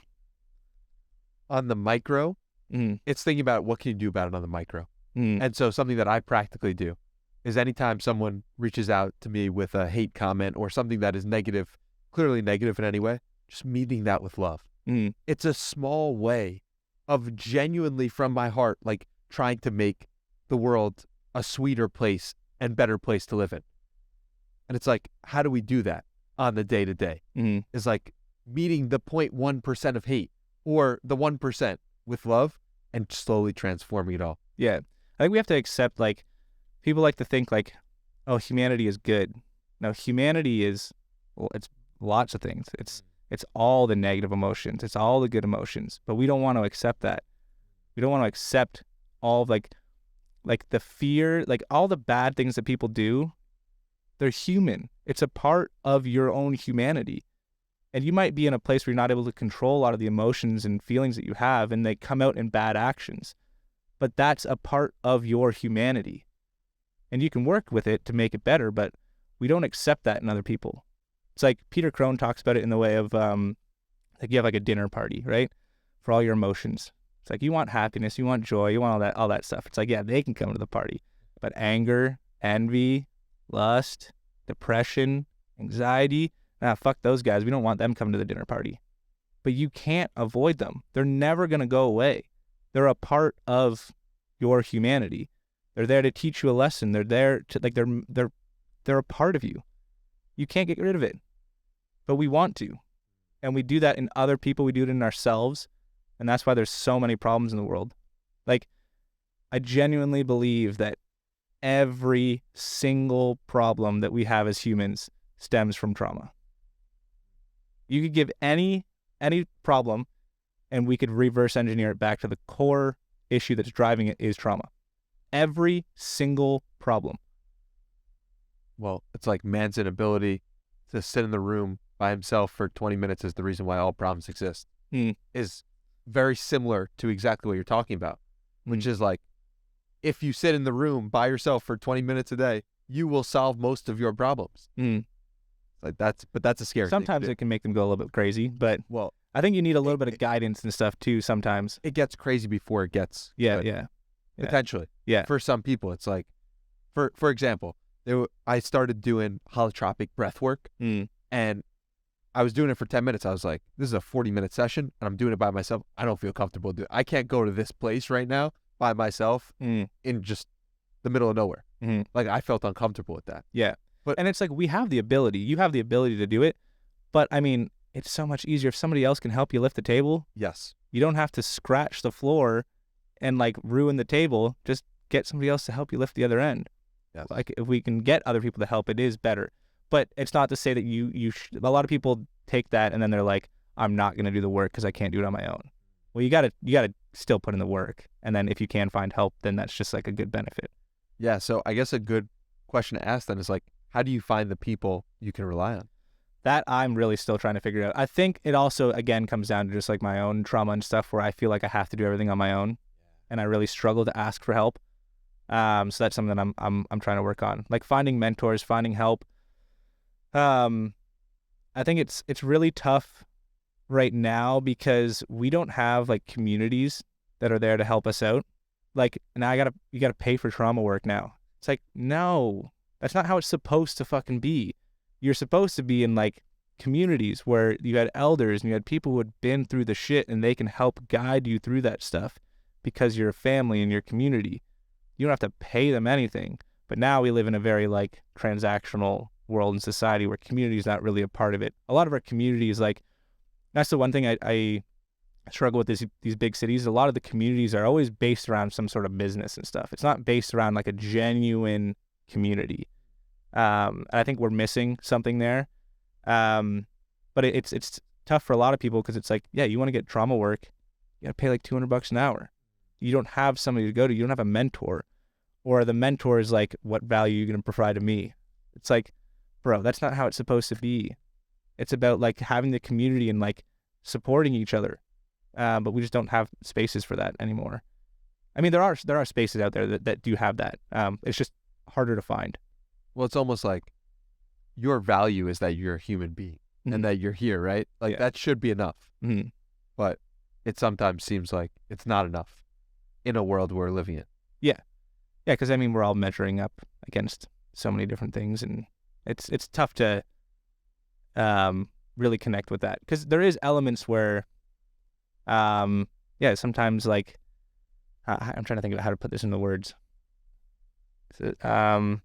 on the micro, Mm, it's thinking about what can you do about it on the micro. mm, And so something that I practically do is anytime someone reaches out to me with a hate comment or something that is negative, clearly negative in any way, just meeting that with love. mm. It's a small way of genuinely from my heart, like trying to make the world a sweeter place and better place to live in. And it's like, how do we do that on the day to day? Mm. Is like meeting the 0.1% of hate or the 1% with love and slowly transforming it all. Yeah. I think we have to accept, like, people like to think, like, oh, humanity is good. No, humanity is, well, it's lots of things. It's all the negative emotions. It's all the good emotions. But we don't want to accept that. We don't want to accept all of, like the fear, like all the bad things that people do. They're human. It's a part of your own humanity. And you might be in a place where you're not able to control a lot of the emotions and feelings that you have, and they come out in bad actions. But that's a part of your humanity. And you can work with it to make it better, but we don't accept that in other people. It's like Peter Crone talks about it in the way of, like you have like a dinner party, right? For all your emotions. It's like you want happiness, you want joy, you want all that stuff. It's like, yeah, they can come to the party. But anger, envy, lust, depression, anxiety, fuck those guys. We don't want them coming to the dinner party. But you can't avoid them. They're never going to go away. They're a part of your humanity. They're there to teach you a lesson. They're there to, like, they're a part of you. You can't get rid of it. But we want to. And we do that in other people. We do it in ourselves. And that's why there's so many problems in the world. Like, I genuinely believe that every single problem that we have as humans stems from trauma. You could give any problem, and we could reverse engineer it back to the core issue that's driving it is trauma. Every single problem. Well, it's like man's inability to sit in the room by himself for 20 minutes is the reason why all problems exist. Is very similar to exactly what you're talking about, which is like, if you sit in the room by yourself for 20 minutes a day, you will solve most of your problems. Like that's a scary Sometimes thing it can make them go a little bit crazy, but well, I think you need a little bit of guidance and stuff too sometimes. it gets crazy before it gets good, Yeah. potentially. Yeah. For some people, it's like, for example, I started doing holotropic breath work, and I was doing it for 10 minutes. I was like, this is a 40-minute session, and I'm doing it by myself. I don't feel comfortable doing it. I can't go to this place right now by myself in just the middle of nowhere. Like, I felt uncomfortable with that. Yeah. But, and it's like, we have the ability. You have the ability to do it. But, I mean, it's so much easier if somebody else can help you lift the table. Yes. You don't have to scratch the floor and, like, ruin the table. Just get somebody else to help you lift the other end. Yes. Like, if we can get other people to help, it is better. But it's not to say that a lot of people take that and then they're like, I'm not going to do the work because I can't do it on my own. Well, you gotta still put in the work. And then if you can find help, then that's just like a good benefit. Yeah. So I guess a good question to ask then is like, how do you find the people you can rely on? That I'm really still trying to figure out. I think it also, again, comes down to just like my own trauma and stuff where I feel like I have to do everything on my own and I really struggle to ask for help. So that's something that I'm trying to work on, like finding mentors, finding help. I think it's really tough right now because we don't have like communities that are there to help us out. Like, now you gotta pay for trauma work now. It's like, no, that's not how it's supposed to fucking be. You're supposed to be in like communities where you had elders and you had people who had been through the shit and they can help guide you through that stuff because you're a family in your community. You don't have to pay them anything. But now we live in a very like transactional world and society where community is not really a part of it. A lot of our communities, like, that's the one thing I struggle with these big cities. A lot of the communities are always based around some sort of business and stuff. It's not based around like a genuine community. And I think we're missing something there. But it's tough for a lot of people because it's like, yeah, you want to get trauma work, you got to pay like $200 an hour. You don't have somebody to go to. You don't have a mentor, or the mentor is like, what value are you going to provide to me? It's like, bro, that's not how it's supposed to be. It's about like having the community and like supporting each other. But we just don't have spaces for that anymore. I mean, there are spaces out there that do have that. It's just harder to find. Well, it's almost like your value is that you're a human being and that you're here, right? Like that should be enough. But it sometimes seems like it's not enough in a world we're living in. Yeah, because I mean we're all measuring up against so many different things, and it's tough to really connect with that, because there is elements where sometimes like I'm trying to think of how to put this into words. There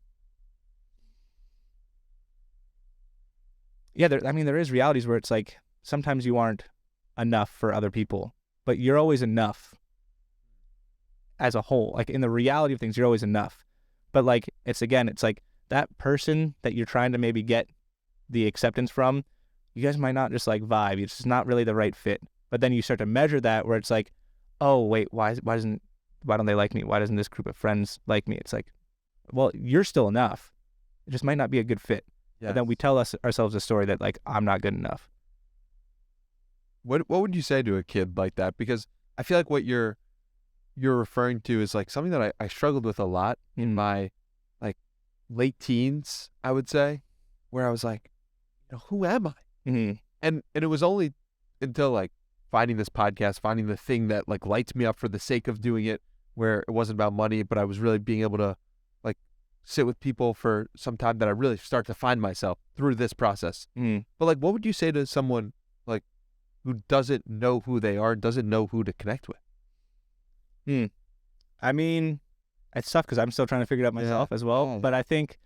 is realities where it's like sometimes you aren't enough for other people, but you're always enough as a whole. Like in the reality of things, you're always enough. But like it's like that person that you're trying to maybe get the acceptance from, you guys might not just like vibe. It's just not really the right fit. But then you start to measure that where it's like, oh wait, why don't they like me? Why doesn't this group of friends like me? It's like, well, you're still enough. It just might not be a good fit. Yes. But then we tell ourselves a story that like, I'm not good enough. What would you say to a kid like that? Because I feel like what you're referring to is like something that I struggled with a lot in my like late teens, I would say, where I was like, who am I? Mm-hmm. And it was only until like finding this podcast, finding the thing that like lights me up for the sake of doing it, where it wasn't about money, but I was really being able to like sit with people for some time, that I really start to find myself through this process. Mm. But like, what would you say to someone like who doesn't know who they are, doesn't know who to connect with? I mean, it's tough because I'm still trying to figure it out myself as well. Yeah. But I think,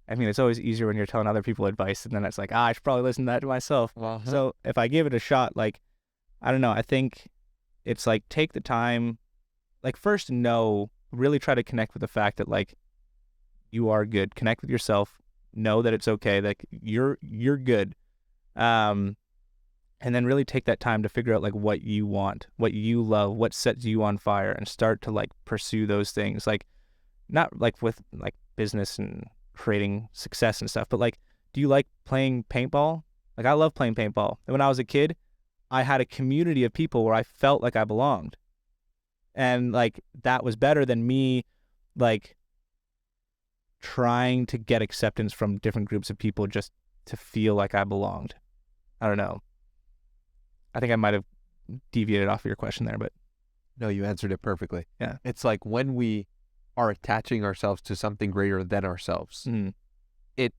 it's always easier when you're telling other people advice, and then it's like, I should probably listen to that to myself. Uh-huh. So if I give it a shot, like, I don't know, I think it's like, take the time, like first really try to connect with the fact that like, you are good. Connect with yourself. Know that it's okay. Like you're good. And then really take that time to figure out like what you want, what you love, what sets you on fire, and start to like pursue those things. Like not like with like business and creating success and stuff, but like, do you like playing paintball? Like I love playing paintball. And when I was a kid, I had a community of people where I felt like I belonged. And like that was better than me like trying to get acceptance from different groups of people just to feel like I belonged. I don't know. I think I might have deviated off of your question there, but no, you answered it perfectly. Yeah. It's like when we are attaching ourselves to something greater than ourselves, it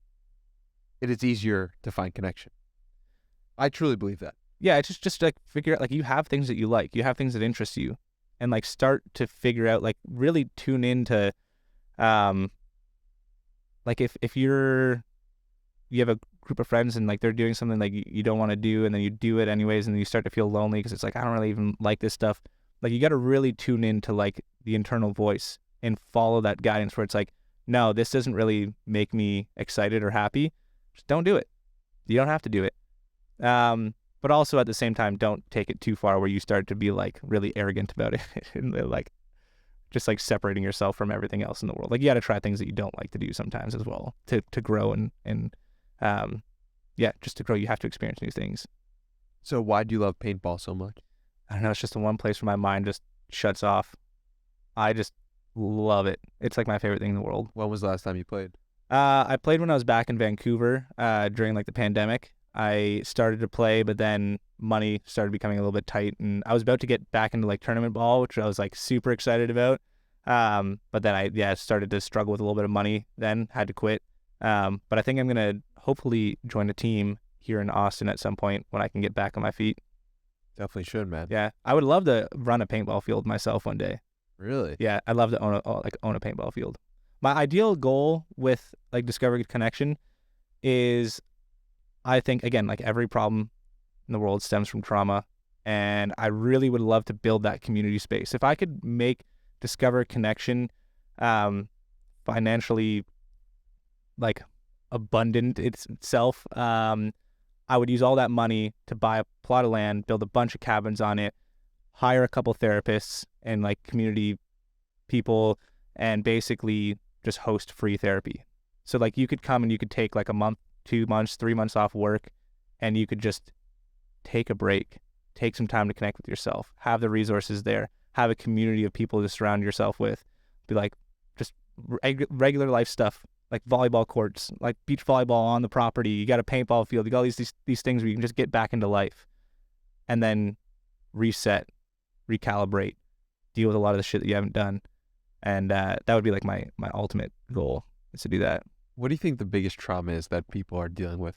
is easier to find connection. I truly believe that. Yeah, it's just like figure out like you have things that you like, you have things that interest you, and like start to figure out, like really tune into like if you have a group of friends and like they're doing something like you don't want to do, and then you do it anyways, and then you start to feel lonely because it's like, I don't really even like this stuff. Like you got to really tune into like the internal voice and follow that guidance where it's like, no, this doesn't really make me excited or happy. Just don't do it. You don't have to do it. But also at the same time, don't take it too far where you start to be like really arrogant about it and like just like separating yourself from everything else in the world. Like you got to try things that you don't like to do sometimes as well to grow and just to grow, you have to experience new things. So why do you love paintball so much? I don't know. It's just the one place where my mind just shuts off. I just love it. It's like my favorite thing in the world. When was the last time you played? I played when I was back in Vancouver during like the pandemic. I started to play, but then money started becoming a little bit tight, and I was about to get back into like tournament ball, which I was like super excited about. But then I started to struggle with a little bit of money, then had to quit. But I think I'm going to hopefully join a team here in Austin at some point when I can get back on my feet. Definitely should, man. Yeah. I would love to run a paintball field myself one day. Really? Yeah. I'd love to own a paintball field. My ideal goal with like Discover Connection is, I think, again, like every problem in the world stems from trauma. And I really would love to build that community space. If I could make Discover Connection financially like abundant itself, I would use all that money to buy a plot of land, build a bunch of cabins on it, hire a couple therapists and like community people, and basically just host free therapy. So like you could come and you could take like a month, 2 months, 3 months off work, and you could just take a break, take some time to connect with yourself, have the resources there, have a community of people to surround yourself with, be like just regular life stuff, like volleyball courts, like beach volleyball on the property. You got a paintball field. You got all these things where you can just get back into life and then reset recalibrate, deal with a lot of the shit that you haven't done. And that would be like my ultimate goal, is to do that. What do you think the biggest trauma is that people are dealing with?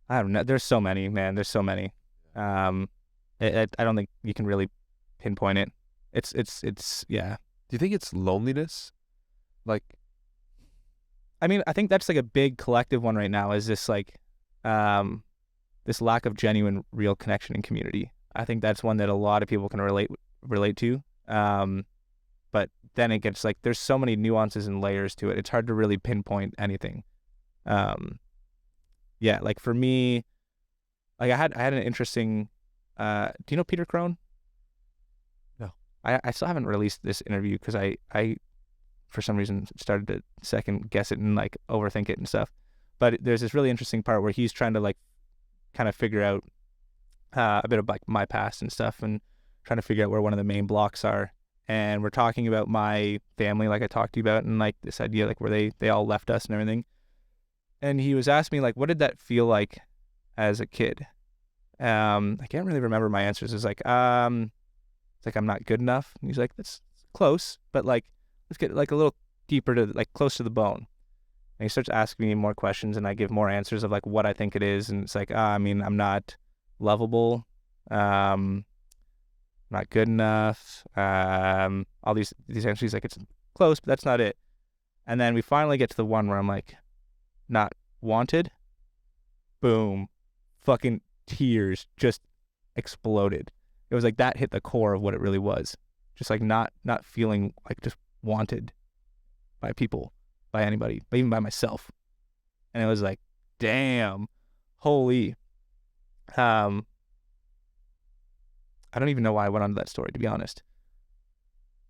I don't know. There's so many, man. There's so many. I don't think you can really pinpoint it. It's yeah. Do you think it's loneliness? Like, I mean, I think that's like a big collective one right now, is this like this lack of genuine, real connection and community. I think that's one that a lot of people can relate to. But then it gets like, there's so many nuances and layers to it. It's hard to really pinpoint anything. Yeah, like for me, like I had an interesting. Do you know Peter Crone? No. I still haven't released this interview because I for some reason started to second guess it and like overthink it and stuff. But there's this really interesting part where he's trying to like kind of figure out a bit of like my past and stuff, and trying to figure out where one of the main blocks are. And we're talking about my family, like I talked to you about, and like this idea like where they all left us and everything. And he was asking me like, what did that feel like as a kid? I can't really remember my answers. It's like I'm not good enough. And he's like, that's close, but like let's get like a little deeper to like close to the bone. And he starts asking me more questions, and I give more answers of like what I think it is. And it's like, I mean, I'm not lovable, not good enough. All these answers, like it's close, but that's not it. And then we finally get to the one where I'm like, not wanted. Boom, fucking tears just exploded. It was like that hit the core of what it really was. Just like not feeling like just wanted by people, by anybody, but even by myself. And it was like, damn, holy. I don't even know why I went on to that story, to be honest.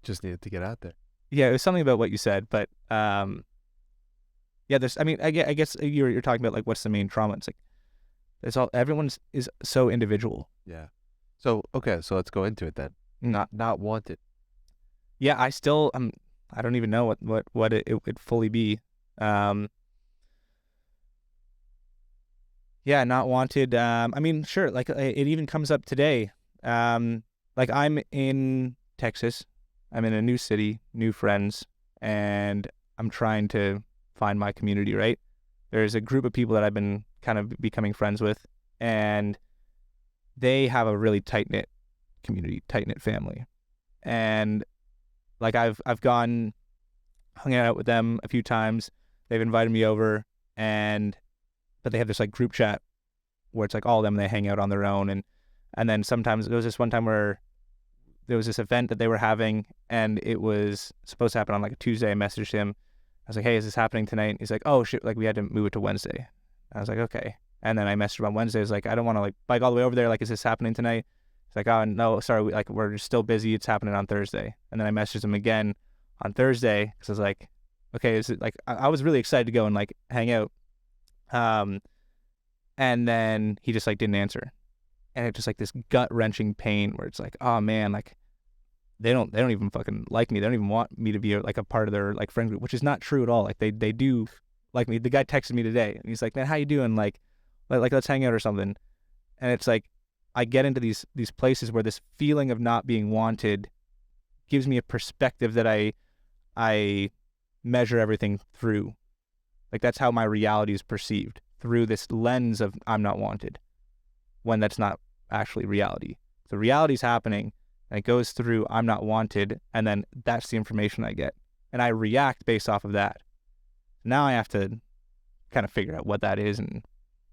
just needed to get out there. Yeah, it was something about what you said, but yeah, there's. I mean, I guess you're talking about like what's the main trauma. It's like it's all, everyone's is so individual. Yeah. So okay, so let's go into it then. Not wanted. Yeah, I still I don't even know what it would fully be. Yeah, not wanted. I mean, sure. Like it even comes up today. Like I'm in Texas. I'm in a new city, new friends, and I'm trying to find my community, right? There's a group of people that I've been kind of becoming friends with, and they have a really tight-knit community, tight-knit family. And like I've hung out with them a few times. They've invited me over, but they have this like group chat where it's like all of them, they hang out on their own. And then sometimes there was this one time where there was this event that they were having, and it was supposed to happen on like a Tuesday. I messaged him. I was like, hey, is this happening tonight? And he's like, oh shit, like we had to move it to Wednesday. I was like, okay. And then I messaged him on Wednesday. I was like, I don't want to like bike all the way over there. Like, is this happening tonight? He's like, oh no, sorry. We're still busy. It's happening on Thursday. And then I messaged him again on Thursday because I was like, okay, is it like, I was really excited to go and like hang out. And then he just like didn't answer. And it's just like this gut wrenching pain where it's like, oh man, like they don't even fucking like me. They don't even want me to be like a part of their like friend group, which is not true at all. Like they do like me. The guy texted me today and he's like, man, how you doing? Like let's hang out or something. And it's like, I get into these places where this feeling of not being wanted gives me a perspective that I measure everything through. Like that's how my reality is perceived, through this lens of I'm not wanted, when that's not actually reality. The reality's happening and it goes through I'm not wanted, and then that's the information I get. And I react based off of that. Now I have to kind of figure out what that is and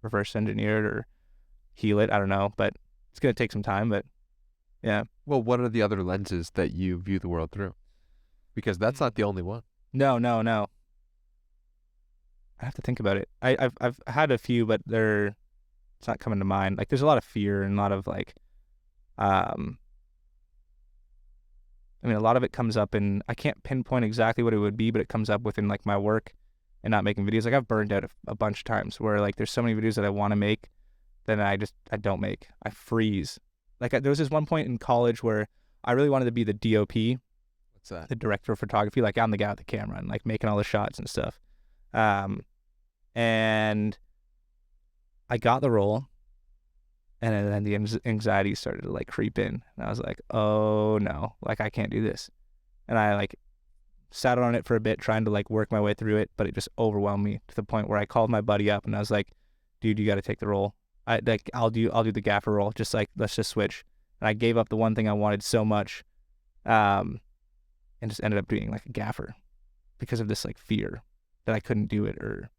reverse engineer it or heal it. I don't know, but it's going to take some time, but yeah. Well, what are the other lenses that you view the world through? Because that's not the only one. No. I have to think about it. I've had a few, but it's not coming to mind. Like there's a lot of fear and a lot of like, I mean, a lot of it comes up in, I can't pinpoint exactly what it would be, but it comes up within like my work and not making videos. Like I've burned out a bunch of times where like there's so many videos that I want to make, then I don't make. I freeze. Like there was this one point in college where I really wanted to be the DOP. What's that? The director of photography. Like I'm the guy with the camera and like making all the shots and stuff. And I got the role, And then the anxiety started to like creep in. And I was like, oh no, like I can't do this. And I like sat on it for a bit, trying to like work my way through it, but it just overwhelmed me to the point where I called my buddy up and I was like, dude, you got to take the role. I'll do the gaffer role. Just like, let's just switch. And I gave up the one thing I wanted so much, and just ended up being like a gaffer because of this like fear that I couldn't do it or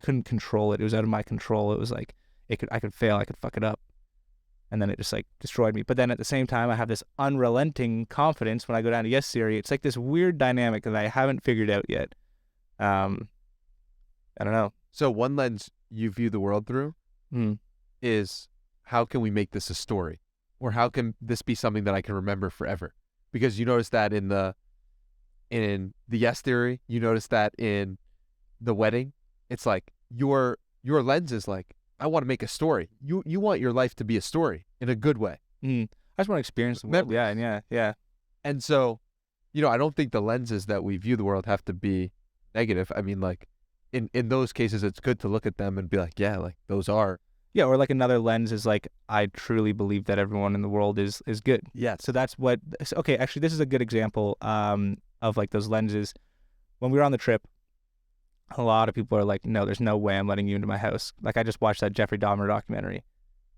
couldn't control it. It was out of my control. It was like, I could fail. I could fuck it up. And then it just like destroyed me. But then at the same time, I have this unrelenting confidence when I go down to Yes Theory. It's like this weird dynamic that I haven't figured out yet. I don't know. So one lens you view the world through Mm. is, how can we make this a story? Or how can this be something that I can remember forever? Because you notice that in the Yes Theory, you notice that in the wedding. It's like your lens is like, I want to make a story. You want your life to be a story in a good way. I just want to experience the world. Yeah. And so, I don't think the lenses that we view the world have to be negative. I mean, like, in those cases, it's good to look at them and be like, yeah, like those are. Yeah, or like another lens is like, I truly believe that everyone in the world is good. Yeah. So that's what, okay, actually, this is a good example of like those lenses. When we were on the trip, a lot of people are like, no, there's no way I'm letting you into my house. Like, I just watched that Jeffrey Dahmer documentary.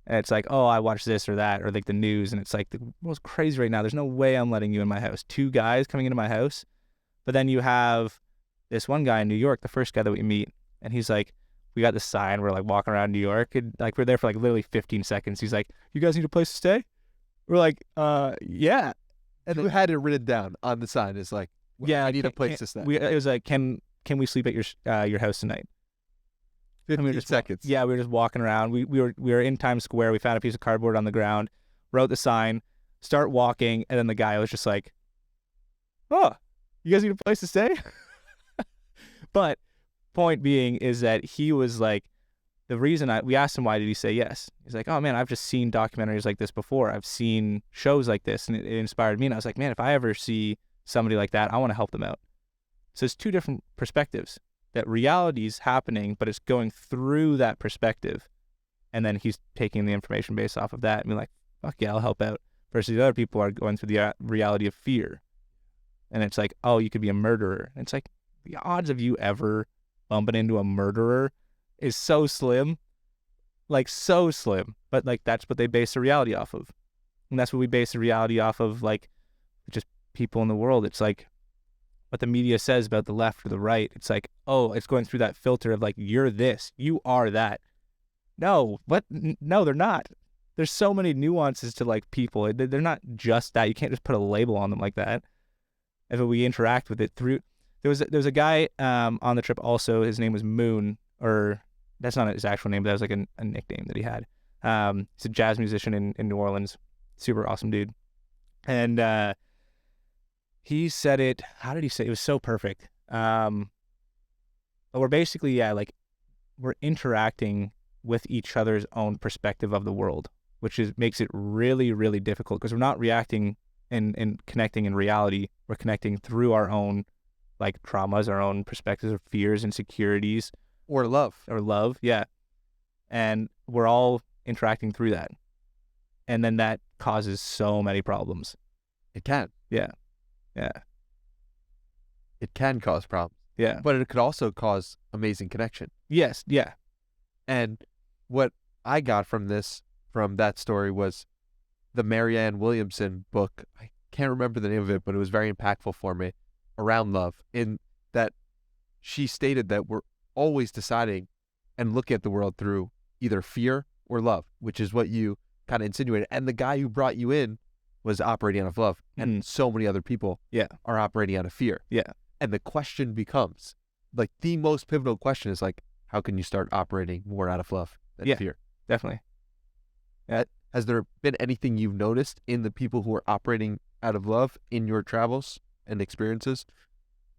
And it's like, oh, I watched this or that, or like the news. And it's like, the world's crazy right now. There's no way I'm letting you in my house. 2 guys coming into my house. But then you have this one guy in New York, the first guy that we meet. And he's like, we got this sign. We're like walking around New York. And like, we're there for like literally 15 seconds. He's like, you guys need a place to stay? We're like, yeah. And who had it written down on the sign? It's like, yeah, I need a place to stay. It was like, can we sleep at your house tonight? 15 seconds. Yeah, we were just walking around. We were in Times Square. We found a piece of cardboard on the ground, wrote the sign, start walking, and then the guy was just like, oh, you guys need a place to stay? But point being is that he was like, the reason we asked him, why did he say yes? He's like, oh man, I've just seen documentaries like this before. I've seen shows like this, and it inspired me. And I was like, man, if I ever see somebody like that, I want to help them out. So it's 2 different perspectives. That reality's happening, but it's going through that perspective. And then he's taking the information based off of that and being like, fuck yeah, I'll help out. Versus the other people are going through the reality of fear. And it's like, oh, you could be a murderer. And it's like, the odds of you ever bumping into a murderer is so slim. Like, so slim. But like, that's what they base the reality off of. And that's what we base the reality off of, like, just people in the world. It's like, what the media says about the left or the right, it's like, oh, it's going through that filter of like, you're this, you are that. No, what? No, they're not. There's so many nuances to like people. They're not just that. You can't just put a label on them like that. If we interact with it through, there was a guy on the trip also. His name was Moon, or that's not his actual name, but that was like a nickname that he had. He's a jazz musician in New Orleans, super awesome dude, and he said it, how did he say it? It was so perfect. But we're basically, like, we're interacting with each other's own perspective of the world, which makes it really, really difficult because we're not reacting and connecting in reality. We're connecting through our own, like, traumas, our own perspectives of fears, insecurities. Or love. Yeah. And we're all interacting through that. And then that causes so many problems. It can. Yeah. It can cause problems. Yeah. But it could also cause amazing connection. Yes. Yeah. And what I got from that story was the Marianne Williamson book. I can't remember the name of it, but it was very impactful for me, around love, in that she stated that we're always deciding and look at the world through either fear or love, which is what you kind of insinuated. And the guy who brought you in was operating out of love, and so many other people are operating out of fear. Yeah. And the question becomes, like, the most pivotal question is like, how can you start operating more out of love than fear? Definitely. Has there been anything you've noticed in the people who are operating out of love in your travels and experiences?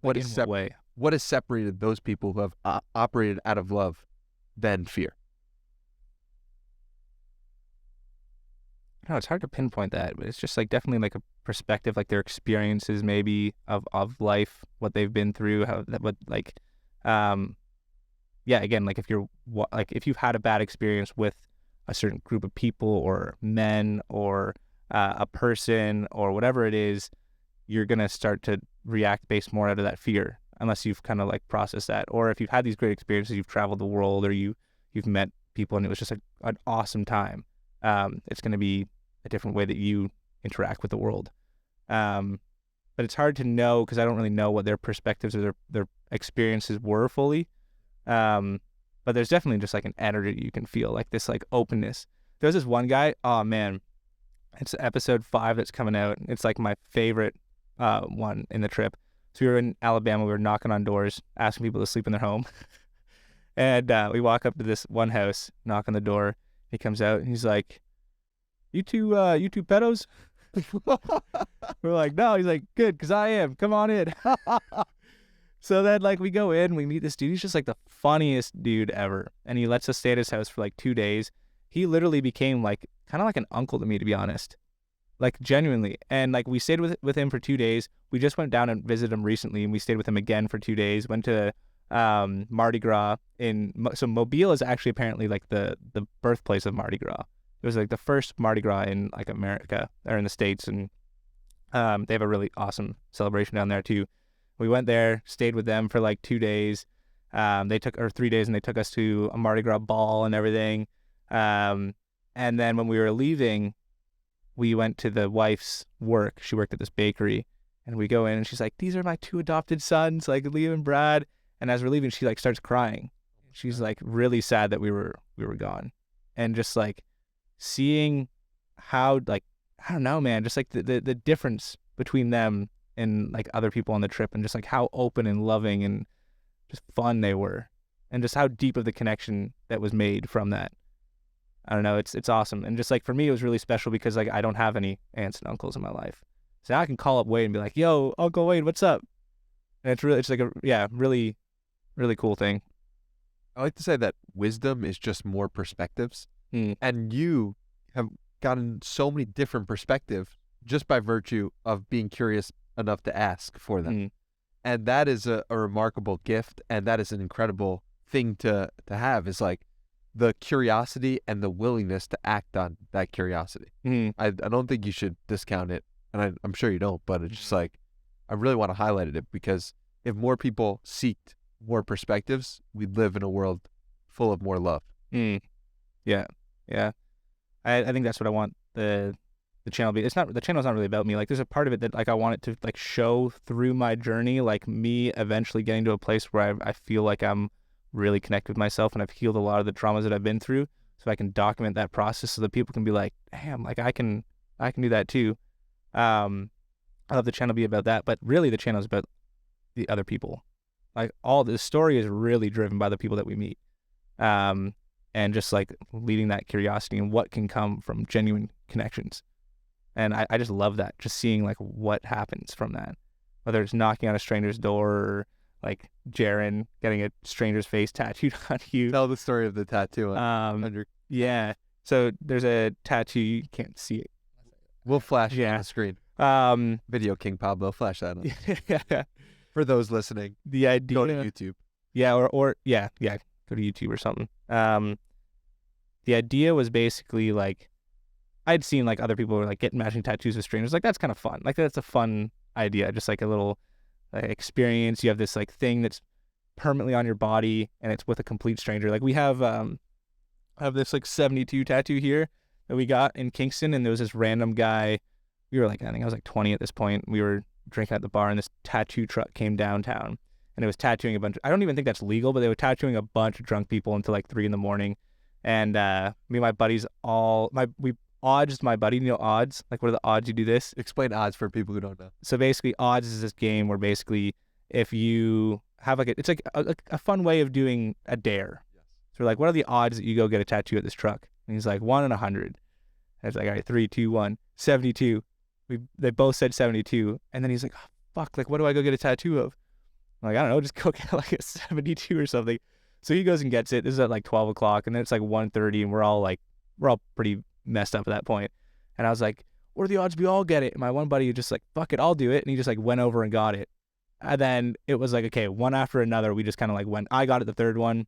What has separated those people who have operated out of love than fear? No, it's hard to pinpoint that, but it's just like definitely like a perspective, like their experiences maybe of life, what they've been through, again, like if you've had a bad experience with a certain group of people or men or a person or whatever it is, you're going to start to react based more out of that fear, unless you've kind of like processed that. Or if you've had these great experiences, you've traveled the world, or you've met people and it was just an awesome time. It's going to be a different way that you interact with the world. But it's hard to know because I don't really know what their perspectives or their experiences were fully. But there's definitely just like an energy you can feel, like this like openness. There's this one guy, oh man, it's episode 5 that's coming out. It's like my favorite one in the trip. So we were in Alabama, we were knocking on doors, asking people to sleep in their home. And we walk up to this one house, knock on the door. He comes out and he's like, you two pedos? We're like, no. He's like, good, because I am. Come on in. So then, like, we go in, we meet this dude. He's just like the funniest dude ever. And he lets us stay at his house for like 2 days. He literally became like kind of like an uncle to me, to be honest. Like, genuinely. And like, we stayed with him for 2 days. We just went down and visited him recently, and we stayed with him again for 2 days. Went to Mardi Gras so Mobile is actually apparently like the birthplace of Mardi Gras. It was like the first Mardi Gras in like America or in the States, and they have a really awesome celebration down there too. We went there, stayed with them for like 2 days. 3 days, and they took us to a Mardi Gras ball and everything. And then when we were leaving, we went to the wife's work. She worked at this bakery, and we go in and she's like, these are my 2 adopted sons, like Liam and Brad. And as we're leaving, she like starts crying. She's like really sad that we were gone. And just like seeing how, like, I don't know, man, just like the difference between them and like other people on the trip, and just like how open and loving and just fun they were, and just how deep of the connection that was made from that. I don't know, it's awesome. And just like for me, it was really special because like I don't have any aunts and uncles in my life. So now I can call up Wade and be like, yo, Uncle Wade, what's up? And it's like really, really cool thing. I like to say that wisdom is just more perspectives. And you have gotten so many different perspectives just by virtue of being curious enough to ask for them. And that is a remarkable gift, and that is an incredible thing to have, is like the curiosity and the willingness to act on that curiosity. I don't think you should discount it, and I'm sure you don't, but it's just like, I really want to highlight it, because if more people seeked more perspectives, we'd live in a world full of more love. Yeah. I think that's what I want the channel to be. The channel's not really about me. Like, there's a part of it that like I want it to like show through my journey, like me eventually getting to a place where I feel like I'm really connected with myself, and I've healed a lot of the traumas that I've been through, so I can document that process so that people can be like, damn, like I can do that too. I love the channel to be about that, but really the channel is about the other people. Like, all the story is really driven by the people that we meet. And just like leading that curiosity and what can come from genuine connections. And I just love that, just seeing like what happens from that, whether it's knocking on a stranger's door or like Jaren getting a stranger's face tattooed on you. Tell the story of the tattoo. Yeah. So there's a tattoo, you can't see it. We'll flash it on the screen. Video King Pablo, flash that on. Yeah. For those listening, The idea, go to YouTube. Yeah, or go to YouTube or something. The idea was basically like, I'd seen like other people were like getting matching tattoos with strangers. Like, that's kind of fun. Like, that's a fun idea. Just like a little experience. You have this like thing that's permanently on your body, and it's with a complete stranger. Like, we have this like 72 tattoo here that we got in Kingston, and there was this random guy. We were like, I think I was like 20 at this point. We were drinking at the bar, and this tattoo truck came downtown, and it was tattooing a bunch. I don't even think that's legal, but they were tattooing a bunch of drunk people until like 3 a.m. And me and my buddies we odds my buddy. You know odds? Like, what are the odds you do this? Explain odds for people who don't know. So basically, odds is this game where basically if you have like it's like a fun way of doing a dare. Yes. So we're like, what are the odds that you go get a tattoo at this truck? And he's like, 1 in 100. And it's like, all right, 3, 2, 1, 72. They both said 72, and then he's like, oh, fuck, like, what do I go get a tattoo of? I'm like, I don't know, just go get like a 72 or something. So he goes and gets it. This is at like 12 o'clock, and then it's like 1:30, and we're all pretty messed up at that point. And I was like, what are the odds we all get it? And my one buddy was just like, fuck it, I'll do it. And he just like went over and got it. And then it was like, okay, one after another, we just kind of like went. I got it the third one,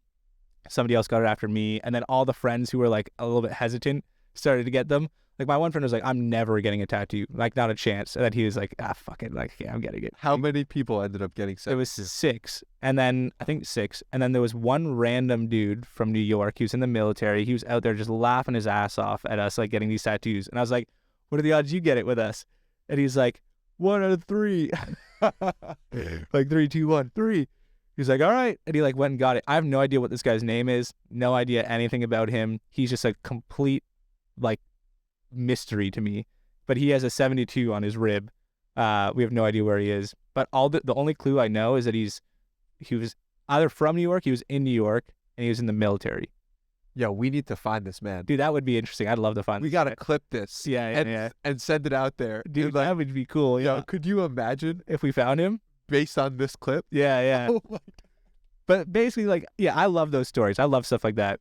Somebody else got it after me. And then all the friends who were like a little bit hesitant started to get them. Like my one friend was like, I'm never getting a tattoo. Like not a chance. And then he was like, fuck it. Like, yeah, I'm getting it. How many people ended up getting It was 6. And then I think 6. And then there was one random dude from New York. He was in the military. He was out there just laughing his ass off at us, like getting these tattoos. And I was like, what are the odds you get it with us? And he's like, 1 out of 3. Like 3, 2, 1, 3. He's like, all right. And he like went and got it. I have no idea what this guy's name is. No idea anything about him. He's just a complete like mystery to me. But he has a 72 on his rib. We have no idea where he is. But the only clue I know is that he was either from New York, he was in New York, and he was in the military. Yo, we need to find this man. Dude, that would be interesting. I'd love to find We got to clip this. Yeah, and send it out there. Dude, like, that would be cool. Yeah. Yo, could you imagine if we found him? Based on this clip? Yeah. Oh my God. But basically, like, yeah, I love those stories. I love stuff like that.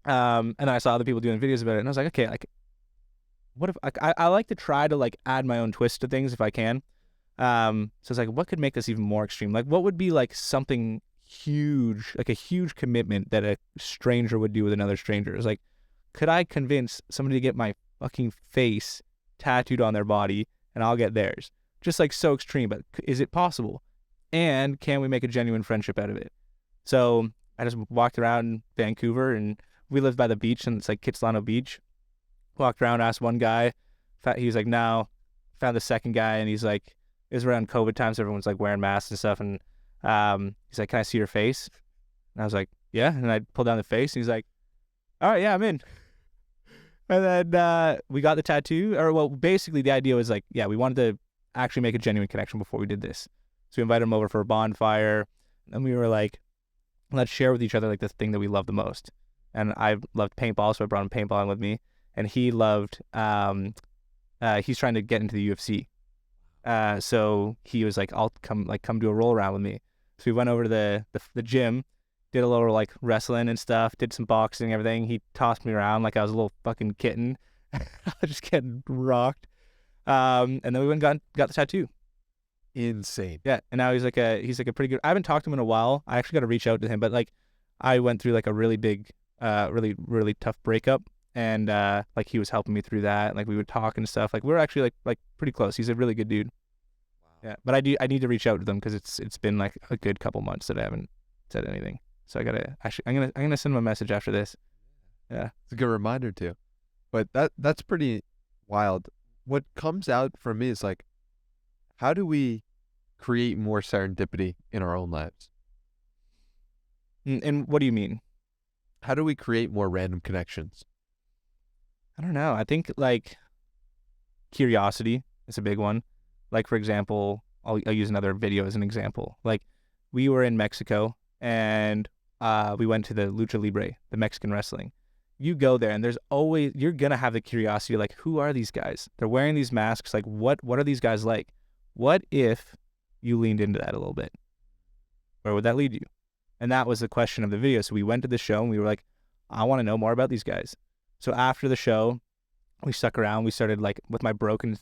And I saw other people doing videos about it, and I was like, okay, like, what if I like to try to like add my own twist to things if I can. So it's like, what could make this even more extreme? Like, what would be like something huge, like a huge commitment that a stranger would do with another stranger? It's like, could I convince somebody to get my fucking face tattooed on their body and I'll get theirs? Just like so extreme, but is it possible? And can we make a genuine friendship out of it? So I just walked around Vancouver, and we lived by the beach, and it's like Kitsilano Beach. Walked around, asked one guy. He was like, no. Found the second guy, and he's like, it was around COVID times, so everyone's like wearing masks and stuff. And he's like, can I see your face? And I was like, yeah. And I pulled down the face, and he's like, all right, yeah, I'm in. And then we got the tattoo. Or, well, basically the idea was like, yeah, we wanted to actually make a genuine connection before we did this. So we invited him over for a bonfire, and we were like, let's share with each other like the thing that we love the most. And I loved paintball, so I brought him paintballing with me. And he loved, he's trying to get into the UFC. So he was like, I'll come do a roll around with me. So we went over to the gym, did a little like wrestling and stuff, did some boxing and everything. He tossed me around like I was a little fucking kitten. I was just getting rocked. And then we went and got the tattoo. Insane. Yeah. And now he's like a pretty good, I haven't talked to him in a while. I actually got to reach out to him, but like I went through like a really big, really, really tough breakup. And like he was helping me through that. Like we would talk and stuff. Like we were actually like pretty close. He's a really good dude. Wow. Yeah. But I need to reach out to them because it's been like a good couple months that I haven't said anything. So I'm gonna send him a message after this. Yeah. It's a good reminder too. But that's pretty wild. What comes out for me is like, how do we create more serendipity in our own lives? And what do you mean? How do we create more random connections? I don't know. I think like curiosity is a big one. Like for example, I'll use another video as an example. Like we were in Mexico and we went to the Lucha Libre, the Mexican wrestling. You go there and you're going to have the curiosity, like, who are these guys? They're wearing these masks. Like what are these guys like? What if you leaned into that a little bit? Where would that lead you? And that was the question of the video. So we went to the show and we were like, I want to know more about these guys. So after the show, we stuck around. We started like with my broken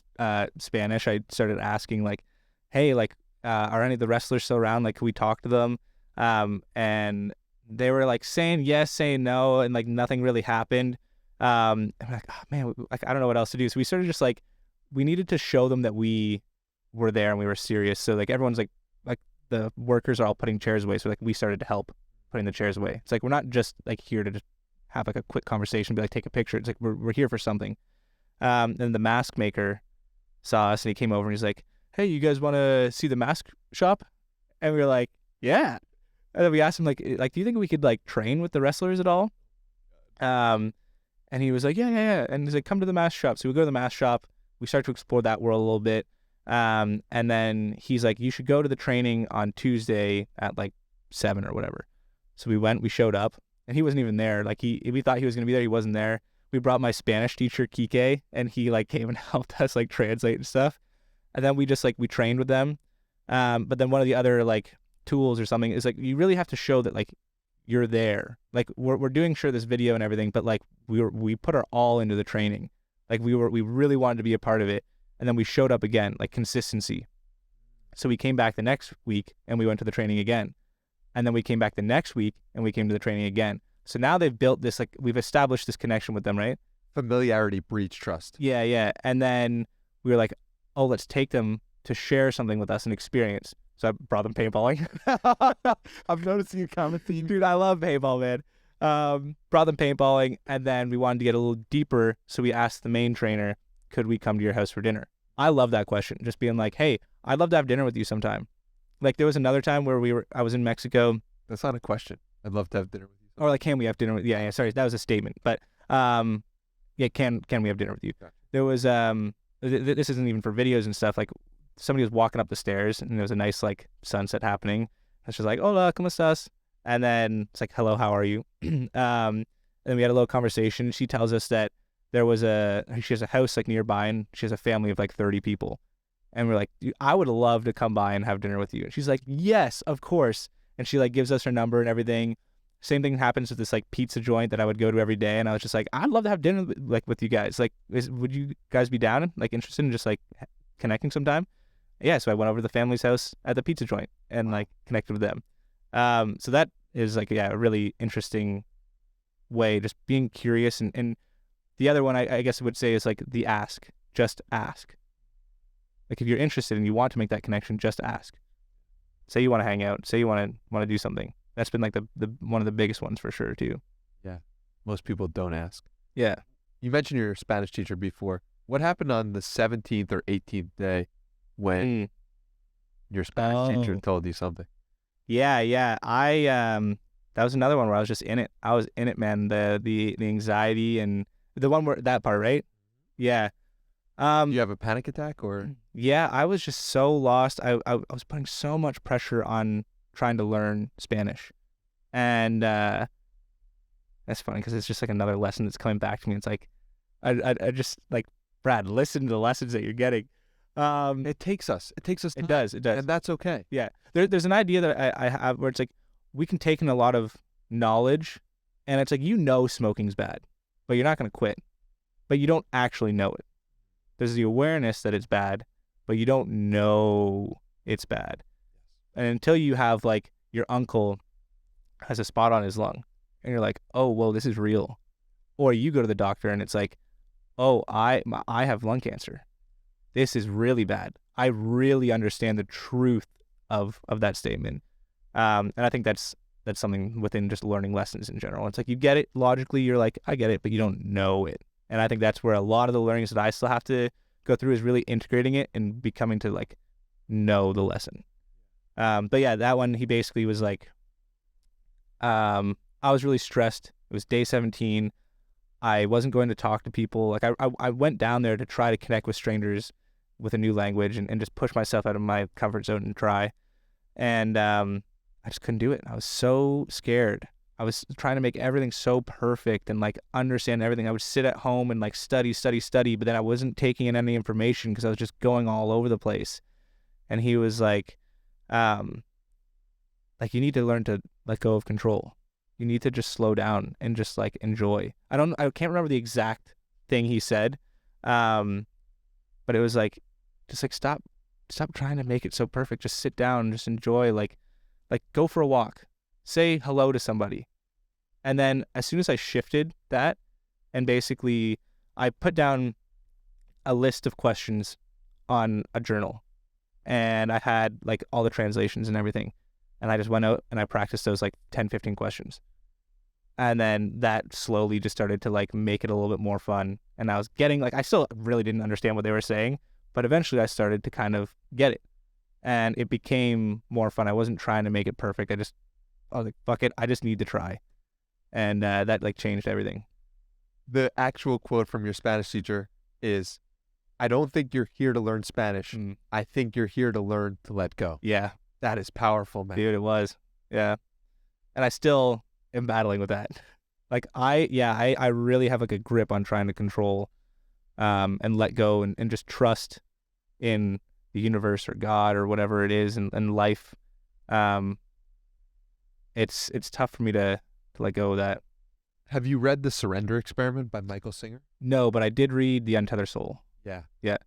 Spanish, I started asking like, hey, like, are any of the wrestlers still around? Like, can we talk to them? And they were like saying yes, saying no, and like nothing really happened. And we're like, oh, man, like, I don't know what else to do. So we started just like, we needed to show them that we were there and we were serious. So like everyone's like the workers are all putting chairs away. So like we started to help putting the chairs away. It's like, we're not just like here to just have like a quick conversation, be like, take a picture. It's like, we're here for something. And the mask maker saw us and he came over and he's like, hey, you guys want to see the mask shop? And we were like, yeah. And then we asked him like, do you think we could like train with the wrestlers at all? And he was like, yeah. And he's like, come to the mask shop. So we go to the mask shop. We start to explore that world a little bit. And then he's like, you should go to the training on Tuesday at like 7 or whatever. So we went, we showed up, and he wasn't even there. Like we thought he was going to be there. He wasn't there. We brought my Spanish teacher, Kike, and he like came and helped us like translate and stuff. And then we just like, we trained with them. But then one of the other like tools or something is like, you really have to show that like you're there. Like we're doing this video and everything, but like we put our all into the training. Like we really wanted to be a part of it. And then we showed up again, like consistency. So we came back the next week and we went to the training again. And then we came back the next week and we came to the training again. So now they've built this, like, we've established this connection with them, right? Familiarity breeds trust. Yeah. And then we were like, oh, let's take them to share something with us, an experience. So I brought them paintballing. I'm noticing a common theme. Dude, I love paintball, man. Brought them paintballing, and then we wanted to get a little deeper, so we asked the main trainer, could we come to your house for dinner? I love that question, just being like, hey, I'd love to have dinner with you sometime. Like, there was another time where I was in Mexico. That's not a question. I'd love to have dinner with you. Or like, can we have dinner with you? Yeah, sorry, that was a statement. But yeah, can we have dinner with you? Gotcha. There was this isn't even for videos and stuff. Like, somebody was walking up the stairs, and there was a nice, like, sunset happening. And she's like, hola, ¿cómo estás? And then it's like, hello, how are you? And then we had a little conversation. She tells us that she has a house, like, nearby, and she has a family of like 30 people. And we're like, dude, I would love to come by and have dinner with you. And she's like, yes, of course. And she, like, gives us her number and everything. Same thing happens with this, like, pizza joint that I would go to every day. And I was just like, I'd love to have dinner with you guys. Like, would you guys be down, like, interested in just, like, connecting sometime? Yeah, so I went over to the family's house at the pizza joint and, like, connected with them. So that is, like, a really interesting way, just being curious. And the other one I guess I would say is, like, the ask. Just ask. Like, if you're interested and you want to make that connection, just ask. Say you want to hang out. Say you want to do something. That's been, like, the one of the biggest ones for sure too. Yeah, most people don't ask. Yeah. You mentioned your Spanish teacher before. What happened on the 17th or 18th day when your Spanish teacher told you something? Yeah. That was another one where I was just in it. I was in it, man. The anxiety and the one where that part, right? Yeah. You have a panic attack or? Yeah, I was just so lost. I was putting so much pressure on trying to learn Spanish, and that's funny because it's just like another lesson that's coming back to me. It's like I just, like, Brad, listen to the lessons that you're getting. It takes us time. It does, and that's okay. Yeah, there's an idea that I have where it's like we can take in a lot of knowledge, and it's like, smoking's bad, but you're not going to quit, but you don't actually know it. There's the awareness that it's bad, but you don't know it's bad. And until you have, like, your uncle has a spot on his lung, and you're like, oh, well, this is real. Or you go to the doctor and it's like, oh, I have lung cancer. This is really bad. I really understand the truth of that statement. And I think that's something within just learning lessons in general. It's like, you get it logically, you're like, I get it, but you don't know it. And I think that's where a lot of the learnings that I still have to go through is really integrating it and becoming to, like, know the lesson. But yeah, that one, he basically was like, I was really stressed. It was day 17. I wasn't going to talk to people. Like, I went down there to try to connect with strangers with a new language and just push myself out of my comfort zone and try. And I just couldn't do it. I was so scared. I was trying to make everything so perfect and, like, understand everything. I would sit at home and, like, study, but then I wasn't taking in any information because I was just going all over the place. And he was like, you need to learn to let go of control. You need to just slow down and just, like, enjoy. I can't remember the exact thing he said. But it was like, just, like, stop trying to make it so perfect. Just sit down and just enjoy, like go for a walk. Say hello to somebody. And then as soon as I shifted that, and basically I put down a list of questions on a journal, and I had, like, all the translations and everything. And I just went out and I practiced those, like, 10, 15 questions. And then that slowly just started to, like, make it a little bit more fun. And I was getting, like, I still really didn't understand what they were saying, but eventually I started to kind of get it. And it became more fun. I wasn't trying to make it perfect. I was like, fuck it, I just need to try. And that, like, changed everything. The actual quote from your Spanish teacher is, I don't think you're here to learn Spanish. I think you're here to learn to let go. Yeah. That is powerful, man. Dude, it was. Yeah. And I still am battling with that. Like, I really have, like, a grip on trying to control and let go and just trust in the universe or God or whatever it is and life. It's tough for me to let go of that. Have you read The Surrender Experiment by Michael Singer? No, but I did read The Untethered Soul. Yeah.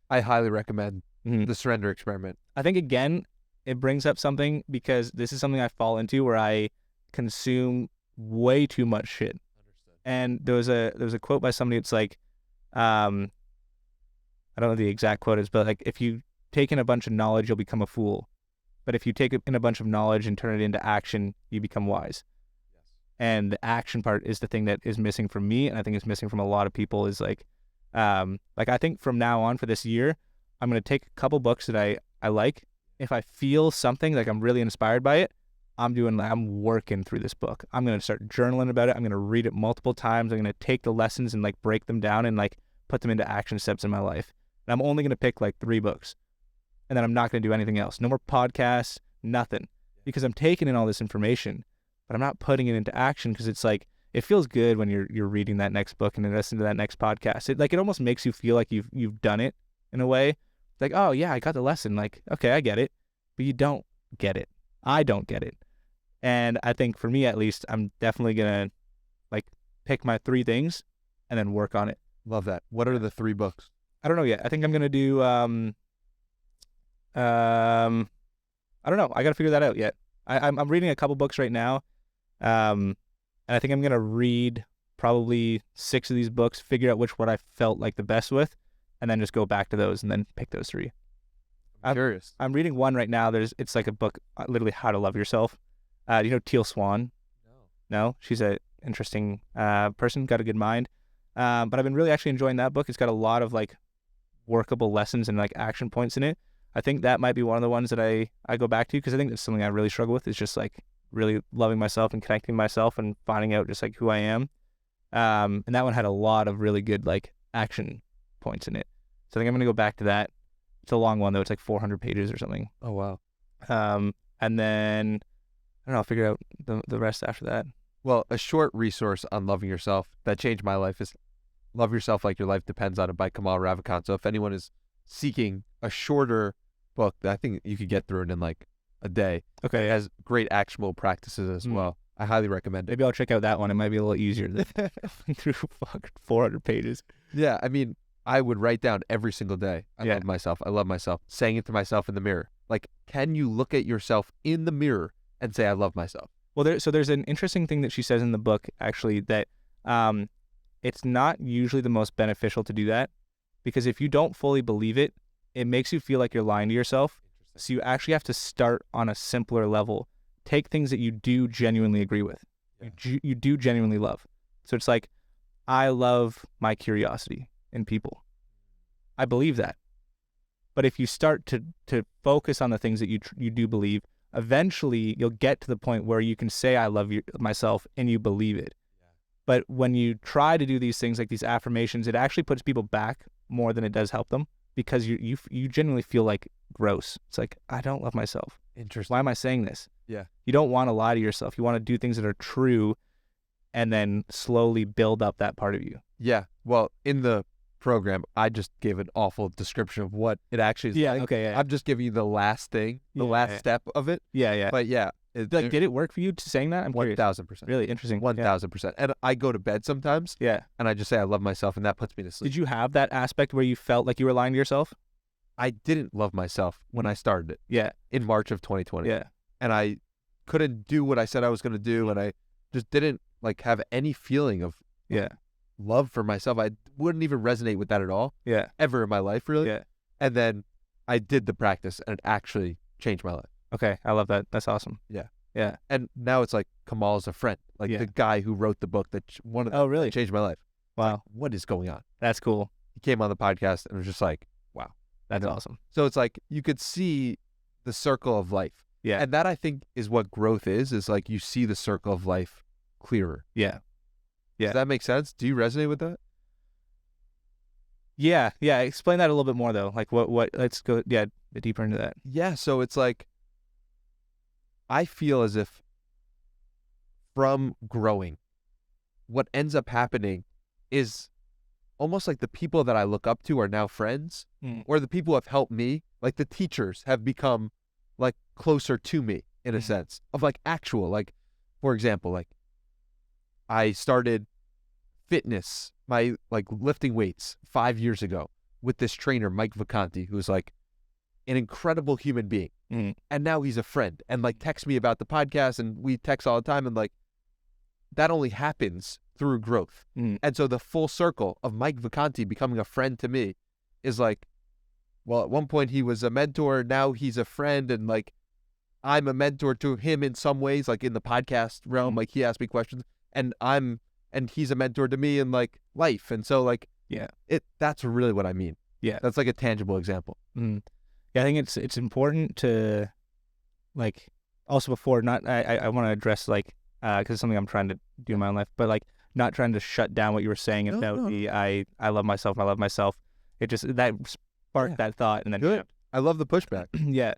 I highly recommend The Surrender Experiment. I think, again, it brings up something because this is something I fall into where I consume way too much shit. And there was a quote by somebody. It's like, I don't know the exact quote is, but like, if you take in a bunch of knowledge, you'll become a fool. But if you take in a bunch of knowledge and turn it into action, you become wise. And the action part is the thing that is missing from me, and I think it's missing from a lot of people. Is like I think from now on for this year, I'm gonna take a couple books that I like. If I feel something like I'm really inspired by it, I'm working through this book. I'm gonna start journaling about it. I'm gonna read it multiple times. I'm gonna take the lessons and like break them down and like put them into action steps in my life. And I'm only gonna pick like 3 books, and then I'm not gonna do anything else. No more podcasts, nothing, because I'm taking in all this information, but I'm not putting it into action, because it's like, it feels good when you're reading that next book and then listening to that next podcast. It almost makes you feel like you've done it in a way. Like, oh yeah, I got the lesson. Like, okay, I get it, but you don't get it. I don't get it. And I think for me, at least, I'm definitely gonna like pick my 3 things and then work on it. Love that. What are the 3 books? I don't know yet. I think I'm gonna do I don't know. I gotta figure that out yet. I'm reading a couple books right now. And I think I'm going to read probably 6 of these books, figure out which one I felt like the best with, and then just go back to those and then pick those 3. I'm curious. I'm reading one right now. It's like a book, literally How to Love Yourself. Do you know Teal Swan? No? She's an interesting person, got a good mind. But I've been really actually enjoying that book. It's got a lot of like workable lessons and like action points in it. I think that might be one of the ones that I go back to, because I think that's something I really struggle with, is just like really loving myself and connecting myself and finding out just like who I am. And that one had a lot of really good like action points in it. So I think I'm going to go back to that. It's a long one though. It's like 400 pages or something. Oh, wow. And then, I don't know, I'll figure out the rest after that. Well, a short resource on loving yourself that changed my life is Love Yourself Like Your Life Depends on It by Kamal Ravikant. So if anyone is seeking a shorter book that I think you could get through it in like a day. Okay. It has great actionable practices as well. I highly recommend it. Maybe I'll check out that one. It might be a little easier than through 400 pages. Yeah, I mean, I would write down every single day, I love myself. I love myself. Saying it to myself in the mirror. Like, can you look at yourself in the mirror and say, I love myself? Well, there's an interesting thing that she says in the book, actually, that it's not usually the most beneficial to do that, because if you don't fully believe it, it makes you feel like you're lying to yourself. So you actually have to start on a simpler level. Take things that you do genuinely agree with. Yeah. You do genuinely love. So it's like, I love my curiosity in people. I believe that. But if you start to focus on the things that you do believe, eventually you'll get to the point where you can say I love myself and you believe it. Yeah. But when you try to do these things like these affirmations, it actually puts people back more than it does help them, because you genuinely feel like gross. It's like, I don't love myself. Interesting. Why am I saying this? Yeah. You don't want to lie to yourself. You want to do things that are true and then slowly build up that part of you. Yeah. Well, in the program, I just gave an awful description of what it actually is. Yeah. like. Okay. Yeah. I'm just giving you the last thing, the last step of it. Yeah. Yeah. But yeah. Did it work for you saying that? I'm curious. 1,000%. Really interesting. 1,000%. And I go to bed sometimes. Yeah. And I just say I love myself, and that puts me to sleep. Did you have that aspect where you felt like you were lying to yourself? I didn't love myself when I started it. Yeah. In March of 2020. Yeah. And I couldn't do what I said I was going to do, and I just didn't like have any feeling of love for myself. I wouldn't even resonate with that at all. Yeah. Ever in my life, really. Yeah. And then I did the practice, and it actually changed my life. Okay. I love that. That's awesome. Yeah. Yeah. And now it's like Kamal's a friend, like the guy who wrote the book that that changed my life. Wow. Like, what is going on? That's cool. He came on the podcast and was just like, wow. That's awesome. So it's like you could see the circle of life. Yeah. And that, I think, is what growth is like you see the circle of life clearer. Yeah. Yeah. Does that make sense? Do you resonate with that? Yeah. Yeah. Explain that a little bit more though. Like what let's go a bit deeper into that. Yeah. So it's like, I feel as if from growing, what ends up happening is almost like the people that I look up to are now friends, or the people who have helped me, like the teachers have become like closer to me in a sense of like actual, like, for example, like I started fitness, my like lifting weights 5 years ago with this trainer, Mike Vacanti, who's like an incredible human being. And now he's a friend and like texts me about the podcast, and we text all the time, and like that only happens through growth. And so the full circle of Mike Vacanti becoming a friend to me is like, well, at one point he was a mentor, now he's a friend, and like I'm a mentor to him in some ways, like in the podcast realm, like he asked me questions, and he's a mentor to me in like life. And so like, that's really what I mean. Yeah. That's like a tangible example. Yeah, I think it's important to like, also before, not, I want to address like, because it's something I'm trying to do in my own life, but like not trying to shut down what you were saying about I love myself, it just, that sparked that thought, and then good. I love the pushback. Yeah.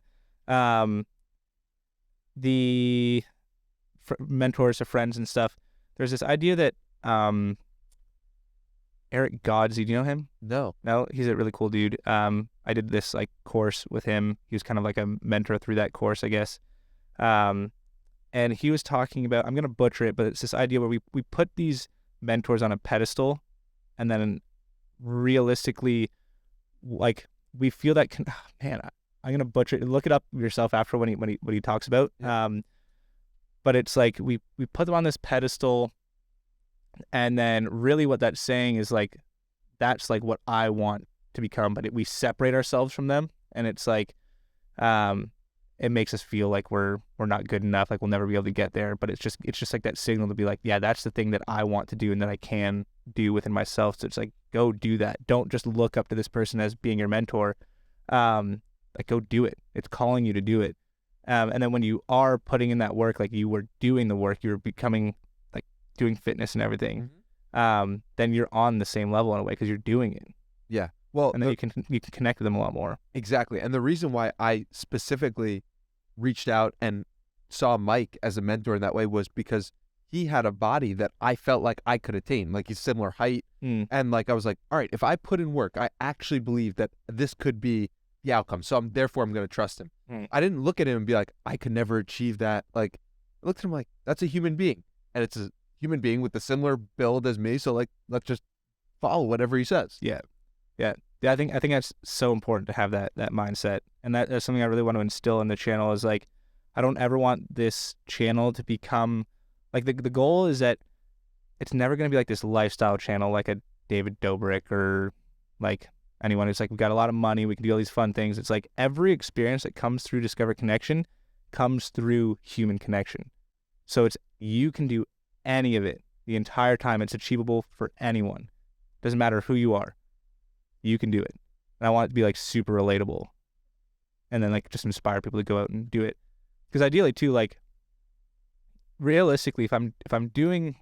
The mentors to friends and stuff, there's this idea that Eric Godsey, do you know him? No, he's a really cool dude. I did this like course with him. He was kind of like a mentor through that course, I guess. And he was talking about, I'm gonna butcher it, but it's this idea where we put these mentors on a pedestal, and then realistically, like, we feel that I'm gonna butcher it. Look it up yourself after when he talks about. But it's like we put them on this pedestal, and then really what that's saying is like, that's like what I want to become, but we separate ourselves from them, and it's like it makes us feel like we're not good enough, like we'll never be able to get there. But it's just like that signal to be like, yeah, that's the thing that I want to do and that I can do within myself. So it's like, go do that. Don't just look up to this person as being your mentor. Like, go do it. It's calling you to do it. And then when you are putting in that work, like you were doing the work, you're becoming like doing fitness and everything. Then you're on the same level in a way because you're doing it. Yeah. Well, and then you can connect with them a lot more. Exactly. And the reason why I specifically reached out and saw Mike as a mentor in that way was because he had a body that I felt like I could attain, like he's similar height. And like, I was like, all right, if I put in work, I actually believe that this could be the outcome. So therefore I'm going to trust him. I didn't look at him and be like, I could never achieve that. Like, I looked at him like, that's a human being, and it's a human being with a similar build as me. So like, let's just follow whatever he says. Yeah. I think that's so important to have that mindset, and that's something I really want to instill in the channel. Is like, I don't ever want this channel to become like, the goal is that it's never going to be like this lifestyle channel like a David Dobrik or like anyone who's like, we've got a lot of money, we can do all these fun things. It's like every experience that comes through Discover Connection comes through human connection. So you can do any of it the entire time. It's achievable for anyone. Doesn't matter who you are. You can do it. And I want it to be like super relatable, and then like just inspire people to go out and do it. Because ideally too, like realistically, if I'm doing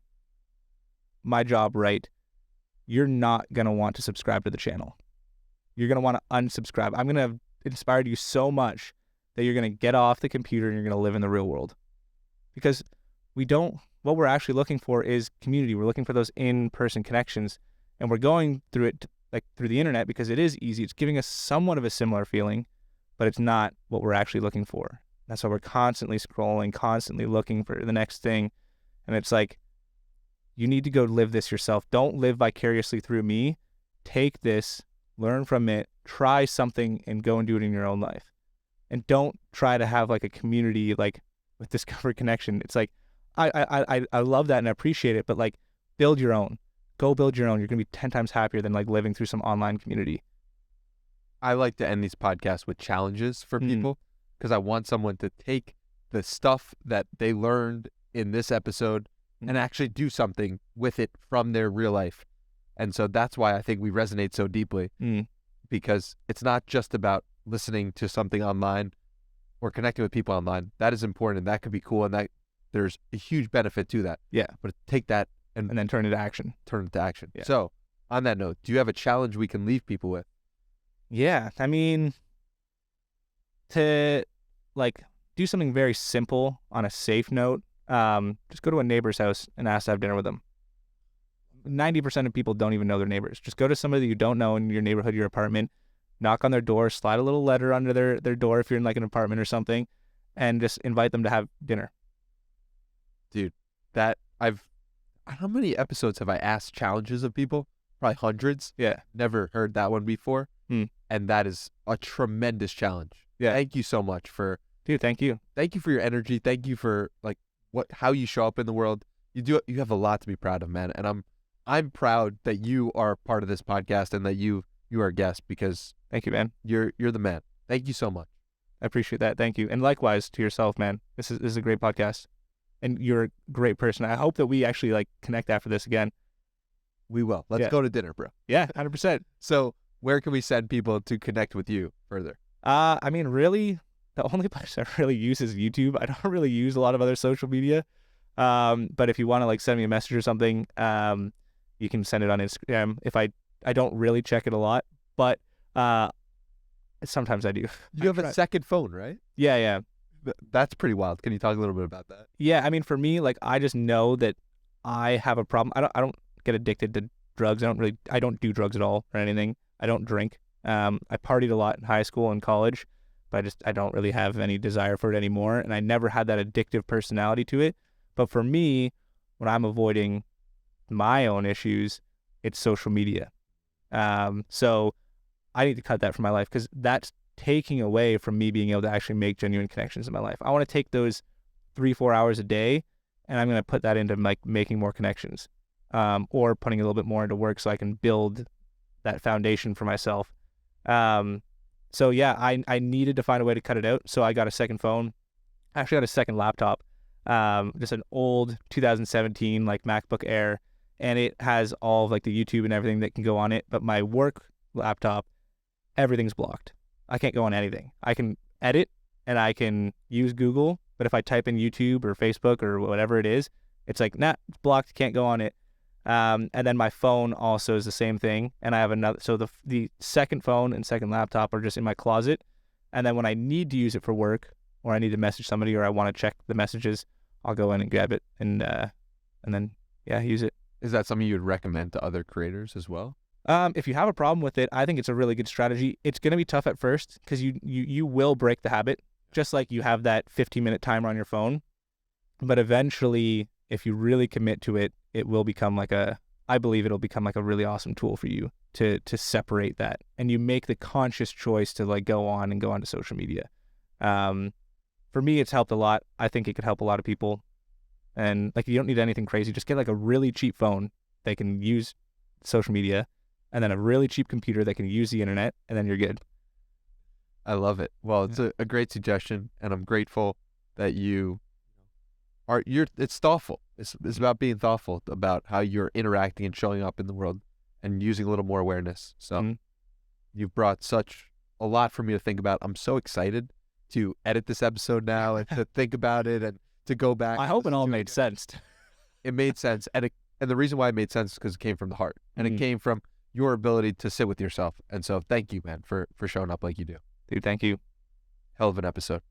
my job right, you're not gonna want to subscribe to the channel. You're gonna want to unsubscribe. I'm gonna have inspired you so much that you're gonna get off the computer and you're gonna live in the real world. Because what we're actually looking for is community. We're looking for those in-person connections, and we're going through it like through the internet because it is easy. It's giving us somewhat of a similar feeling, but it's not what we're actually looking for. That's why we're constantly scrolling, constantly looking for the next thing. And it's like, you need to go live this yourself. Don't live vicariously through me. Take this, learn from it, try something, and go and do it in your own life. And don't try to have like a community like with Discover Connection. It's like, I love that and I appreciate it, but like, build your own. Go build your own. You're going to be 10 times happier than like living through some online community. I like to end these podcasts with challenges for people, because I want someone to take the stuff that they learned in this episode and actually do something with it from their real life. And so that's why I think we resonate so deeply, because it's not just about listening to something online or connecting with people online. That is important, and that could be cool, and that there's a huge benefit to that. Yeah. But take that and then turn it to action. Yeah. So on that note, do you have a challenge we can leave people with? Yeah. I mean, to like do something very simple on a safe note, just go to a neighbor's house and ask to have dinner with them. 90% of people don't even know their neighbors. Just go to somebody that you don't know in your neighborhood, your apartment, knock on their door, slide a little letter under their door if you're in like an apartment or something, and just invite them to have dinner. Dude, how many episodes have I asked challenges of people? Probably hundreds. Yeah. Never heard that one before. And that is a tremendous challenge. Yeah. Thank you so much Dude, thank you. Thank you for your energy. Thank you for like how you show up in the world. You have a lot to be proud of, man. And I'm proud that you are part of this podcast and that you are a guest, because Thank you, man. you're the man. Thank you so much. I appreciate that. Thank you. And likewise to yourself, man. This is a great podcast. And you're a great person. I hope that we actually like connect after this again. We will. Let's Yeah. go to dinner, bro. Yeah, 100%. So where can we send people to connect with you further? I mean, really, the only place I really use is YouTube. I don't really use a lot of other social media. But if you want to like send me a message or something, you can send it on Instagram. If I don't really check it a lot, but sometimes I do. You have a second phone, right? Yeah. That's pretty wild. Can you talk a little bit about that? Yeah, I mean, for me, like, I just know that I have a problem. I don't get addicted to drugs. I don't do drugs at all or anything. I don't drink. I partied a lot in high school and college, but I don't really have any desire for it anymore. And I never had that addictive personality to it. But for me, when I'm avoiding my own issues, it's social media. So I need to cut that from my life, because that's taking away from me being able to actually make genuine connections in my life. I want to take those 3-4 hours a day, and I'm going to put that into like making more connections, or putting a little bit more into work so I can build that foundation for myself. So yeah, I needed to find a way to cut it out. So I got a second phone. I actually got a second laptop, just an old 2017 like MacBook Air, and it has all of like the YouTube and everything that can go on it. But my work laptop, everything's blocked. I can't go on anything. I can edit and I can use Google, but if I type in YouTube or Facebook or whatever it is, it's like, nah, it's blocked, can't go on it. And then my phone also is the same thing. And I have another, so the second phone and second laptop are just in my closet. And then when I need to use it for work, or I need to message somebody, or I want to check the messages, I'll go in and grab it and then, yeah, use it. Is that something you would recommend to other creators as well? If you have a problem with it, I think it's a really good strategy. It's going to be tough at first, because you will break the habit, just like you have that 15-minute timer on your phone. But eventually, if you really commit to it, it will become I believe it'll become like a really awesome tool for you to separate that. And you make the conscious choice to like go on to social media. For me, it's helped a lot. I think it could help a lot of people. And like, you don't need anything crazy. Just get like a really cheap phone that can use social media, and then a really cheap computer that can use the internet, and then you're good. I love it. Well, it's a great suggestion, and I'm grateful that it's thoughtful. It's about being thoughtful about how you're interacting and showing up in the world and using a little more awareness. So you've brought such a lot for me to think about. I'm so excited to edit this episode now and to think about it and to go back. I hope it all made sense. It made sense. And the reason why it made sense is because it came from the heart, and it came from your ability to sit with yourself. And so thank you, man, for showing up like you do. Dude, thank you. Hell of an episode.